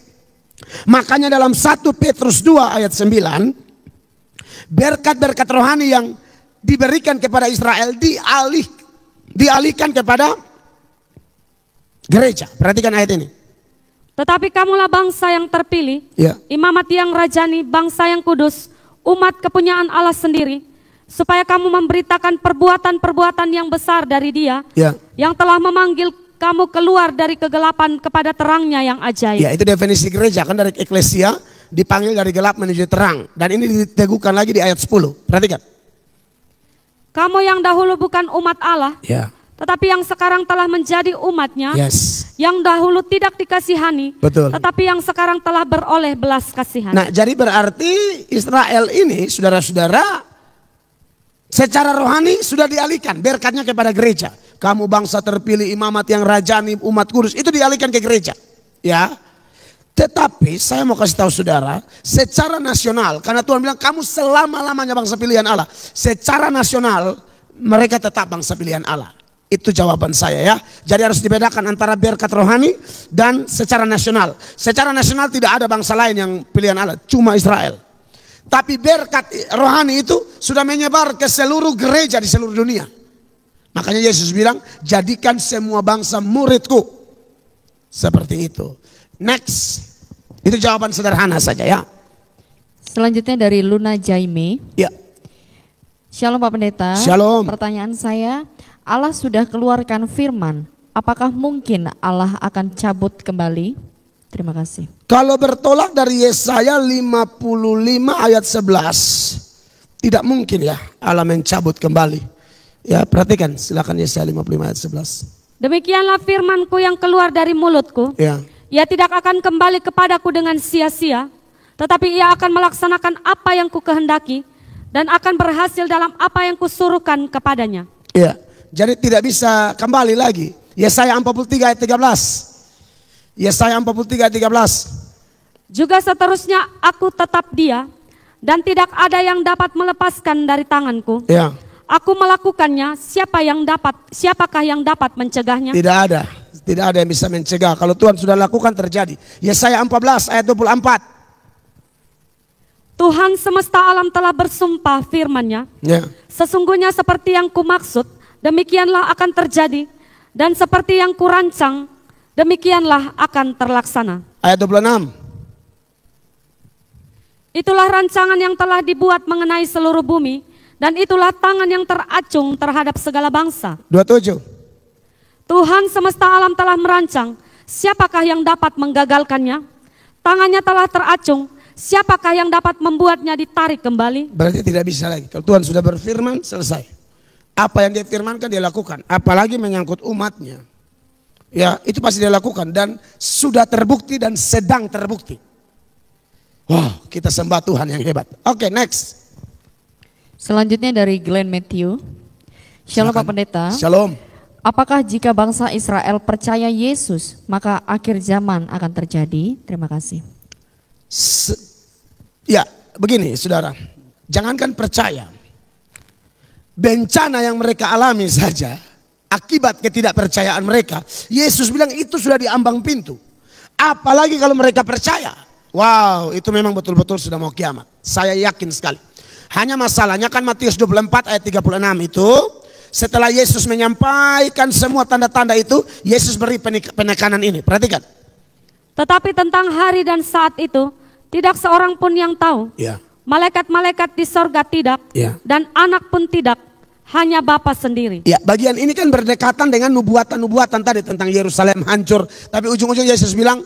[SPEAKER 1] Makanya dalam 1 Petrus 2 ayat 9, berkat-berkat rohani yang diberikan kepada Israel dialihkan kepada gereja. Perhatikan ayat ini.
[SPEAKER 2] Tetapi kamulah bangsa yang terpilih, imamat yang rajani, bangsa yang kudus, umat kepunyaan Allah sendiri, supaya kamu memberitakan perbuatan-perbuatan yang besar dari Dia, yang telah memanggil kamu keluar dari kegelapan kepada terangnya yang ajaib.
[SPEAKER 1] Ya, itu definisi gereja kan, dari eklesia dipanggil dari gelap menuju terang. Dan ini diteguhkan lagi di ayat 10. Perhatikan.
[SPEAKER 2] Kamu yang dahulu bukan umat Allah, tetapi yang sekarang telah menjadi umatnya, yang dahulu tidak dikasihani, tetapi yang sekarang telah beroleh belas kasihan.
[SPEAKER 1] Nah, jadi berarti Israel ini, saudara-saudara, secara rohani sudah dialihkan berkatnya kepada gereja. Kamu bangsa terpilih, imamat yang rajani, umat kudus, itu dialihkan ke gereja. Ya. Tetapi saya mau kasih tahu saudara, secara nasional, karena Tuhan bilang kamu selama-lamanya bangsa pilihan Allah. Secara nasional mereka tetap bangsa pilihan Allah. Itu jawaban saya ya. Jadi harus dibedakan antara berkat rohani dan secara nasional. Secara nasional tidak ada bangsa lain yang pilihan Allah, cuma Israel. Tapi berkat rohani itu sudah menyebar ke seluruh gereja di seluruh dunia. Makanya Yesus bilang, jadikan semua bangsa muridku. Seperti itu. Next. Itu jawaban sederhana saja ya.
[SPEAKER 3] Selanjutnya dari Luna Jaime.
[SPEAKER 1] Ya.
[SPEAKER 3] Shalom Pak Pendeta.
[SPEAKER 1] Shalom.
[SPEAKER 3] Pertanyaan saya, Allah sudah keluarkan firman. Apakah mungkin Allah akan cabut kembali? Terima kasih.
[SPEAKER 1] Kalau bertolak dari Yesaya 55 ayat 11, tidak mungkin ya Allah mencabut kembali. Ya, perhatikan, silakan Yesaya 55 ayat 11.
[SPEAKER 2] Demikianlah firman-Ku yang keluar dari mulutku. Ia tidak akan kembali kepadaku dengan sia-sia, tetapi ia akan melaksanakan apa yang Ku kehendaki dan akan berhasil dalam apa yang Kusuruhkan kepadanya.
[SPEAKER 1] Ya, jadi tidak bisa kembali lagi. Yesaya 43 ayat 13. Yesaya 43 ayat 13.
[SPEAKER 2] Juga seterusnya aku tetap Dia dan tidak ada yang dapat melepaskan dari tanganku. Aku melakukannya, siapakah yang dapat mencegahnya?
[SPEAKER 1] Tidak ada yang bisa mencegah. Kalau Tuhan sudah lakukan, terjadi. Yesaya 14 ayat 24.
[SPEAKER 2] Tuhan semesta alam telah bersumpah firman-Nya. Sesungguhnya seperti yang Kumaksud, demikianlah akan terjadi, dan seperti yang Kurancang, demikianlah akan terlaksana.
[SPEAKER 1] Ayat 26.
[SPEAKER 2] Itulah rancangan yang telah dibuat mengenai seluruh bumi, dan itulah tangan yang teracung terhadap segala bangsa.
[SPEAKER 1] 27.
[SPEAKER 2] Tuhan semesta alam telah merancang, siapakah yang dapat menggagalkannya? Tangannya telah teracung, siapakah yang dapat membuatnya ditarik kembali?
[SPEAKER 1] Berarti tidak bisa lagi. Kalau Tuhan sudah berfirman, selesai. Apa yang dia firmankan dia lakukan. Apalagi menyangkut umatnya. Ya, itu pasti dia lakukan. Dan sudah terbukti dan sedang terbukti. Wow, kita sembah Tuhan yang hebat. Oke, next.
[SPEAKER 3] Selanjutnya dari Glenn Matthew. Shalom Pak Pendeta.
[SPEAKER 1] Shalom.
[SPEAKER 3] Apakah jika bangsa Israel percaya Yesus, maka akhir zaman akan terjadi? Terima kasih.
[SPEAKER 1] Ya, begini saudara. Jangankan percaya. bencana yang mereka alami saja, akibat ketidakpercayaan mereka, Yesus bilang itu sudah diambang pintu. Apalagi kalau mereka percaya. Wow, itu memang betul-betul sudah mau kiamat. Saya yakin sekali. Hanya masalahnya kan Matius 24 ayat 36 itu, setelah Yesus menyampaikan semua tanda-tanda itu, Yesus beri penekanan ini. Perhatikan.
[SPEAKER 2] Tetapi tentang hari dan saat itu, tidak seorang pun yang tahu.
[SPEAKER 1] Ya.
[SPEAKER 2] Malaikat-malaikat di sorga tidak,
[SPEAKER 1] Ya.
[SPEAKER 2] dan anak pun tidak, hanya Bapa sendiri.
[SPEAKER 1] Ya, bagian ini kan berdekatan dengan nubuatan-nubuatan tadi tentang Yerusalem hancur. Tapi ujung-ujung Yesus bilang,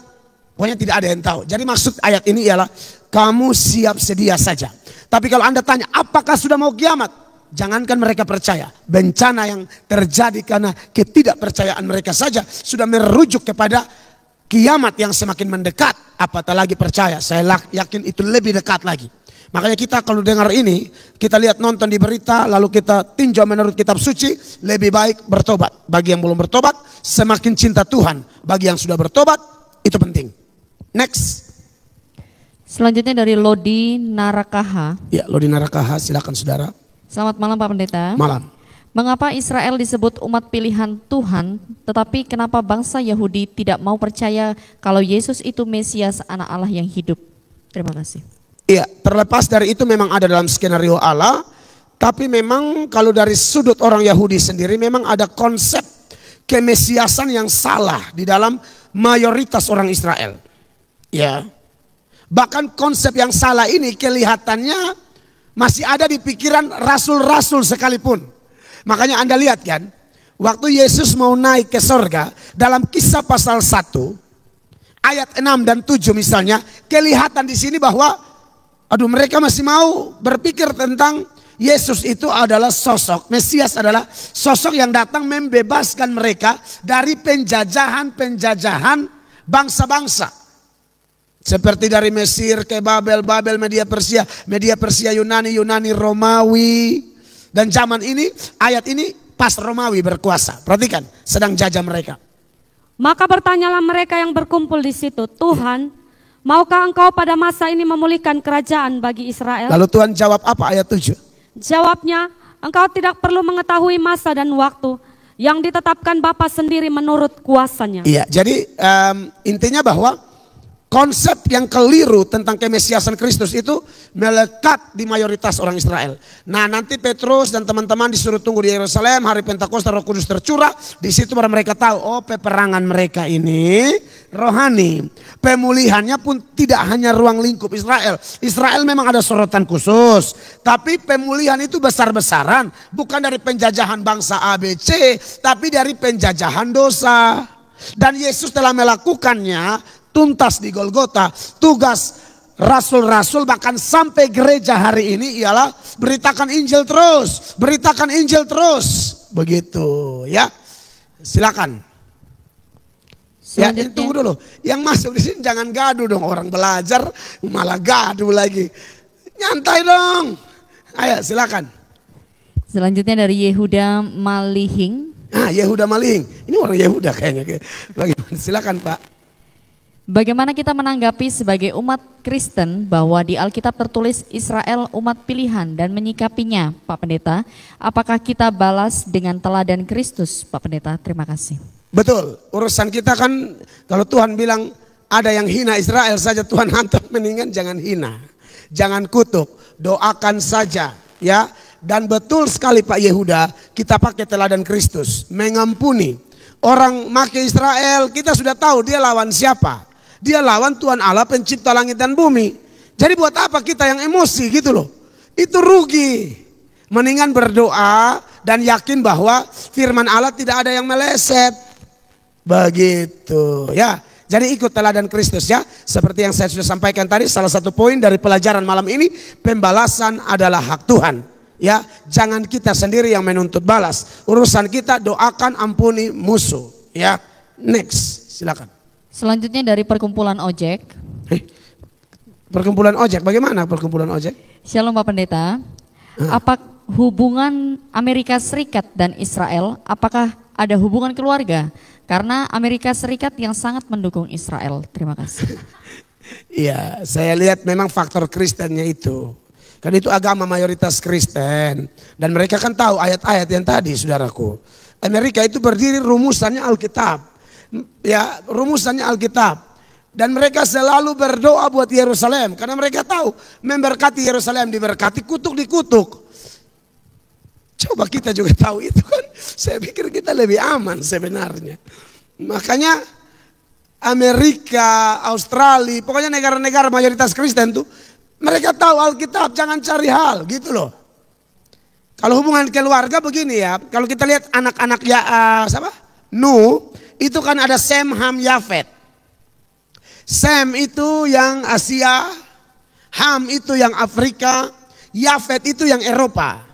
[SPEAKER 1] pokoknya tidak ada yang tahu. Jadi maksud ayat ini ialah, kamu siap sedia saja. Tapi kalau Anda tanya, apakah sudah mau kiamat? Jangankan mereka percaya. Bencana yang terjadi karena ketidakpercayaan mereka saja sudah merujuk kepada kiamat yang semakin mendekat. Apatah lagi percaya, saya yakin itu lebih dekat lagi. Makanya kita kalau dengar ini, kita lihat nonton di berita, lalu kita tinjau menurut kitab suci, lebih baik bertobat. Bagi yang belum bertobat, semakin cinta Tuhan. Bagi yang sudah bertobat, itu penting. Next.
[SPEAKER 3] Selanjutnya dari Lodi Narakaha.
[SPEAKER 1] Ya, Lodi Narakaha, silakan saudara.
[SPEAKER 3] Selamat malam Pak Pendeta.
[SPEAKER 1] Malam.
[SPEAKER 3] Mengapa Israel disebut umat pilihan Tuhan, tetapi kenapa bangsa Yahudi tidak mau percaya kalau Yesus itu Mesias, anak Allah yang hidup? Terima kasih.
[SPEAKER 1] Iya, terlepas dari itu memang ada dalam skenario Allah, tapi memang kalau dari sudut orang Yahudi sendiri memang ada konsep kemesiasan yang salah di dalam mayoritas orang Israel. Ya. Bahkan konsep yang salah ini kelihatannya masih ada di pikiran rasul-rasul sekalipun. Makanya Anda lihat kan, waktu Yesus mau naik ke sorga, dalam Kisah pasal 1, ayat 6 dan 7 misalnya, kelihatan di sini bahwa mereka masih mau berpikir tentang Yesus itu adalah sosok, Mesias adalah sosok yang datang membebaskan mereka dari penjajahan bangsa-bangsa. Seperti dari Mesir ke Babel, Media Persia Yunani Romawi. Dan zaman ini, ayat ini pas Romawi berkuasa. Perhatikan, sedang jajah mereka.
[SPEAKER 2] Maka bertanyalah mereka yang berkumpul di situ, Tuhan, maukah engkau pada masa ini memulihkan kerajaan bagi Israel?
[SPEAKER 1] Lalu Tuhan jawab apa ayat 7?
[SPEAKER 2] Jawabnya, engkau tidak perlu mengetahui masa dan waktu yang ditetapkan Bapa sendiri menurut kuasanya.
[SPEAKER 1] Iya, jadi intinya bahwa konsep yang keliru tentang kemesiasan Kristus itu melekat di mayoritas orang Israel. Nah, nanti Petrus dan teman-teman disuruh tunggu di Yerusalem, hari Pentakosta Roh Kudus tercurah. Di situ baru mereka tahu, oh peperangan mereka ini rohani. Pemulihannya pun tidak hanya ruang lingkup Israel. Israel memang ada sorotan khusus. Tapi pemulihan itu besar-besaran. Bukan dari penjajahan bangsa ABC, tapi dari penjajahan dosa. Dan Yesus telah melakukannya tuntas di Golgota. Tugas rasul-rasul bahkan sampai gereja hari ini ialah beritakan Injil terus, beritakan Injil terus. Begitu ya. Silakan. Ya, tunggu dulu. Yang masuk di sini jangan gaduh dong, orang belajar malah gaduh lagi. Nyantai dong. Ayo silakan.
[SPEAKER 3] Selanjutnya dari Yehuda Malihing.
[SPEAKER 1] Yehuda Malihing. Ini orang Yehuda kayaknya. Bagaimana? Silakan Pak.
[SPEAKER 3] Bagaimana kita menanggapi sebagai umat Kristen bahwa di Alkitab tertulis Israel umat pilihan dan menyikapinya, Pak Pendeta? Apakah kita balas dengan teladan Kristus, Pak Pendeta? Terima kasih.
[SPEAKER 1] Betul, urusan kita kan kalau Tuhan bilang ada yang hina Israel saja Tuhan hantam, mendingan jangan hina. Jangan kutuk, doakan saja ya. Dan betul sekali Pak Yehuda, kita pakai teladan Kristus, mengampuni. Orang make Israel, kita sudah tahu dia lawan siapa. Dia lawan Tuhan Allah pencipta langit dan bumi. Jadi buat apa kita yang emosi gitu loh. Itu rugi. Mendingan berdoa dan yakin bahwa firman Allah tidak ada yang meleset. Begitu ya. Jadi ikut teladan Kristus ya. Seperti yang saya sudah sampaikan tadi, salah satu poin dari pelajaran malam ini, pembalasan adalah hak Tuhan. Ya, jangan kita sendiri yang menuntut balas. Urusan kita doakan, ampuni musuh. Ya, next, silakan.
[SPEAKER 3] Selanjutnya dari perkumpulan ojek.
[SPEAKER 1] Perkumpulan ojek, bagaimana perkumpulan ojek?
[SPEAKER 3] Shalom Pak Pendeta. Apa hubungan Amerika Serikat dan Israel, apakah ada hubungan keluarga? Karena Amerika Serikat yang sangat mendukung Israel. Terima kasih.
[SPEAKER 1] Iya, saya lihat memang faktor Kristennya itu. Kan itu agama mayoritas Kristen. Dan mereka kan tahu ayat-ayat yang tadi, saudaraku. Amerika itu berdiri rumusannya Alkitab. Ya, rumusannya Alkitab. Dan mereka selalu berdoa buat Yerusalem. Karena mereka tahu memberkati Yerusalem diberkati, kutuk dikutuk. Coba kita juga tahu itu kan. Saya pikir kita lebih aman sebenarnya. Makanya Amerika, Australia, pokoknya negara-negara mayoritas Kristen tuh, mereka tahu Alkitab, jangan cari hal gitu loh. Kalau hubungan keluarga begini ya, kalau kita lihat anak-anak Nuh, itu kan ada Sem, Ham, Yafet. Sem itu yang Asia, Ham itu yang Afrika, Yafet itu yang Eropa.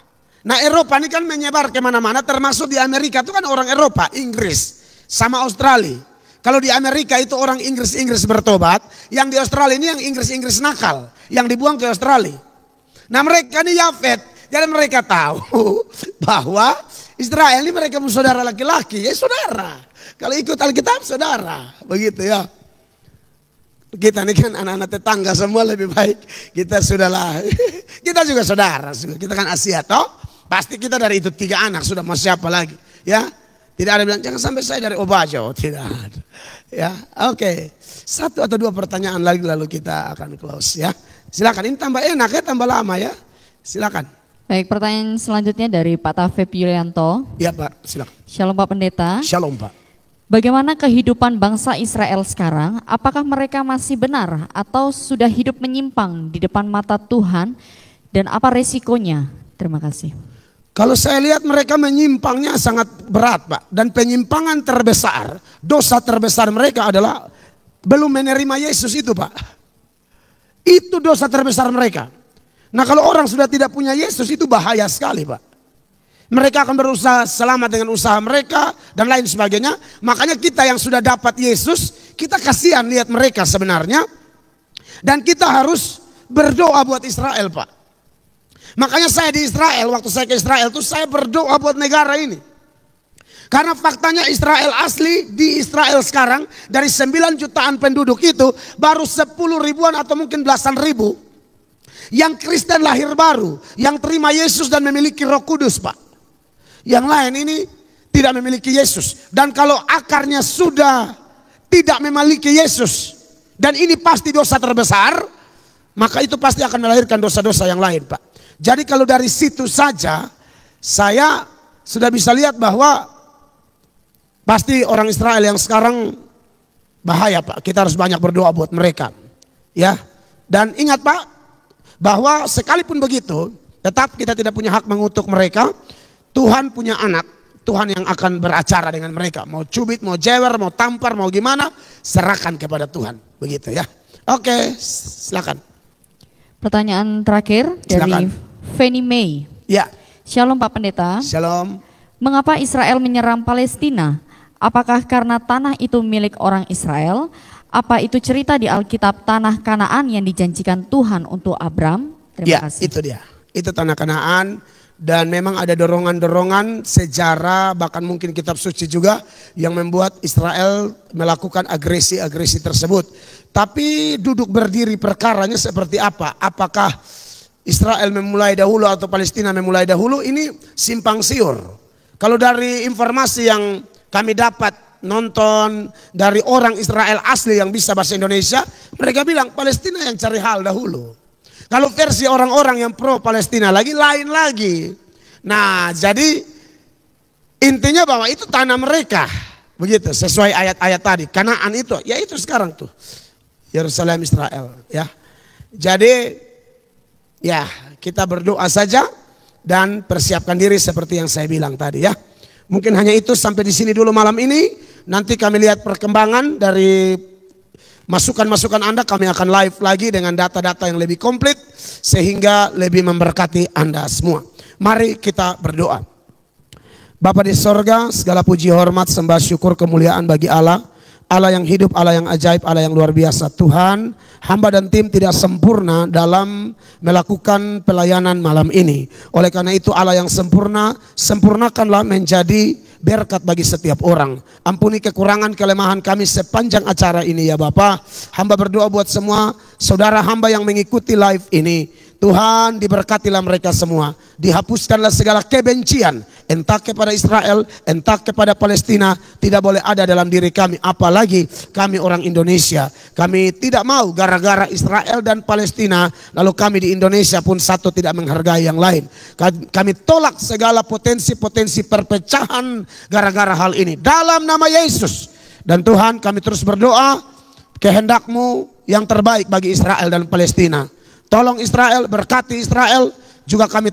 [SPEAKER 1] Nah Eropa ini kan menyebar kemana-mana, termasuk di Amerika itu kan orang Eropa, Inggris sama Australia. Kalau di Amerika itu orang Inggris bertobat, yang di Australia ini yang Inggris nakal, yang dibuang ke Australia. Nah mereka ini Yafet, jadi mereka tahu bahwa Israel ini mereka saudara laki-laki, ya saudara. Kalau ikut Alkitab saudara, begitu ya. Kita ini kan anak-anak tetangga semua, lebih baik kita sudahlah. Kita juga saudara, kita kan Asia toh. Pasti kita dari itu 3 anak, sudah mau siapa lagi ya. Tidak ada bilang jangan sampai saya dari Obajo, tidak ada. Ya, oke. 1 atau 2 pertanyaan lagi lalu kita akan close ya. Silakan, ini tambah enak ya, tambah lama ya. Silakan.
[SPEAKER 3] Baik, pertanyaan selanjutnya dari Pak Tafib Yulianto.
[SPEAKER 1] Ya Pak, silakan.
[SPEAKER 3] Shalom Pak Pendeta.
[SPEAKER 1] Shalom Pak.
[SPEAKER 3] Bagaimana kehidupan bangsa Israel sekarang? Apakah mereka masih benar atau sudah hidup menyimpang di depan mata Tuhan? Dan apa resikonya? Terima kasih.
[SPEAKER 1] Kalau saya lihat mereka menyimpangnya sangat berat Pak. Dan penyimpangan terbesar, dosa terbesar mereka adalah belum menerima Yesus itu Pak. Itu dosa terbesar mereka. Nah kalau orang sudah tidak punya Yesus itu bahaya sekali Pak. Mereka akan berusaha selamat dengan usaha mereka dan lain sebagainya. Makanya kita yang sudah dapat Yesus, kita kasihan lihat mereka sebenarnya. Dan kita harus berdoa buat Israel Pak. Makanya saya di Israel, waktu saya ke Israel tuh saya berdoa buat negara ini. Karena faktanya Israel asli di Israel sekarang dari 9 jutaan penduduk itu baru 10 ribuan atau mungkin belasan ribu yang Kristen lahir baru, yang terima Yesus dan memiliki Roh Kudus Pak. Yang lain ini tidak memiliki Yesus. Dan kalau akarnya sudah tidak memiliki Yesus dan ini pasti dosa terbesar, maka itu pasti akan melahirkan dosa-dosa yang lain Pak. Jadi kalau dari situ saja saya sudah bisa lihat bahwa pasti orang Israel yang sekarang bahaya Pak. Kita harus banyak berdoa buat mereka. Ya. Dan ingat Pak, bahwa sekalipun begitu, tetap kita tidak punya hak mengutuk mereka. Tuhan punya anak, Tuhan yang akan beracara dengan mereka. Mau cubit, mau jewer, mau tampar, mau gimana, serahkan kepada Tuhan. Begitu ya. Oke, silakan.
[SPEAKER 3] Pertanyaan terakhir dari Fanny May.
[SPEAKER 1] Ya.
[SPEAKER 3] Shalom Pak Pendeta.
[SPEAKER 1] Shalom.
[SPEAKER 3] Mengapa Israel menyerang Palestina? Apakah karena tanah itu milik orang Israel? Apa itu cerita di Alkitab tanah Kanaan yang dijanjikan Tuhan untuk Abram? Terima kasih.
[SPEAKER 1] Itu dia. Itu tanah Kanaan. Dan memang ada dorongan-dorongan sejarah, bahkan mungkin kitab suci juga yang membuat Israel melakukan agresi-agresi tersebut. Tapi duduk berdiri perkaranya seperti apa? Apakah Israel memulai dahulu atau Palestina memulai dahulu? Ini simpang siur. Kalau dari informasi yang kami dapat nonton dari orang Israel asli yang bisa bahasa Indonesia, mereka bilang Palestina yang cari hal dahulu. Kalau versi orang-orang yang pro Palestina lagi lain lagi. Nah, jadi intinya bahwa itu tanah mereka. Begitu, sesuai ayat-ayat tadi. Kanaan itu, ya itu sekarang tuh. Yerusalem Israel, ya. Jadi ya, kita berdoa saja dan persiapkan diri seperti yang saya bilang tadi ya. Mungkin hanya itu sampai di sini dulu malam ini. Nanti kami lihat perkembangan dari masukan-masukan Anda, kami akan live lagi dengan data-data yang lebih komplit sehingga lebih memberkati Anda semua. Mari kita berdoa. Bapa di sorga, segala puji hormat, sembah syukur, kemuliaan bagi Allah. Allah yang hidup, Allah yang ajaib, Allah yang luar biasa. Tuhan, hamba dan tim tidak sempurna dalam melakukan pelayanan malam ini. Oleh karena itu Allah yang sempurna, sempurnakanlah menjadi berkat bagi setiap orang. Ampuni kekurangan kelemahan kami sepanjang acara ini ya Bapa. Hamba berdoa buat semua saudara hamba yang mengikuti live ini. Tuhan, diberkatilah mereka semua. Dihapuskanlah segala kebencian, entah kepada Israel, entah kepada Palestina, tidak boleh ada dalam diri kami. Apalagi kami orang Indonesia. Kami tidak mau gara-gara Israel dan Palestina, lalu kami di Indonesia pun satu tidak menghargai yang lain. Kami tolak segala potensi-potensi perpecahan gara-gara hal ini. Dalam nama Yesus. Dan Tuhan, kami terus berdoa, kehendak-Mu yang terbaik bagi Israel dan Palestina. Tolong Israel, berkati Israel, juga kami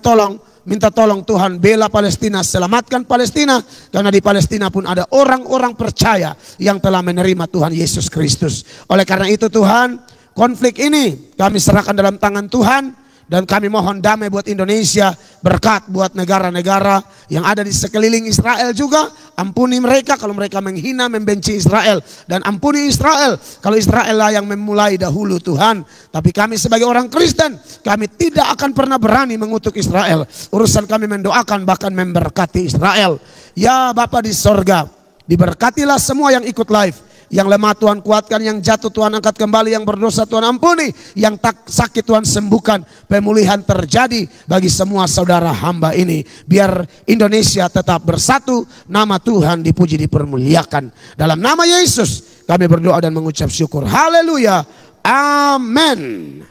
[SPEAKER 1] minta tolong Tuhan, bela Palestina, selamatkan Palestina, karena di Palestina pun ada orang-orang percaya yang telah menerima Tuhan Yesus Kristus. Oleh karena itu Tuhan, konflik ini kami serahkan dalam tangan Tuhan, dan kami mohon damai buat Indonesia, berkat buat negara-negara yang ada di sekeliling Israel juga. Ampuni mereka kalau mereka menghina, membenci Israel. Dan ampuni Israel kalau Israel lah yang memulai dahulu Tuhan. Tapi kami sebagai orang Kristen, kami tidak akan pernah berani mengutuk Israel. Urusan kami mendoakan, bahkan memberkati Israel. Ya Bapa di sorga, diberkatilah semua yang ikut live. Yang lemah Tuhan kuatkan, yang jatuh Tuhan angkat kembali, yang berdosa Tuhan ampuni, yang tak sakit Tuhan sembuhkan. Pemulihan terjadi bagi semua saudara hamba ini. Biar Indonesia tetap bersatu, nama Tuhan dipuji dipermuliakan. Dalam nama Yesus kami berdoa dan mengucap syukur. Haleluya. Amin.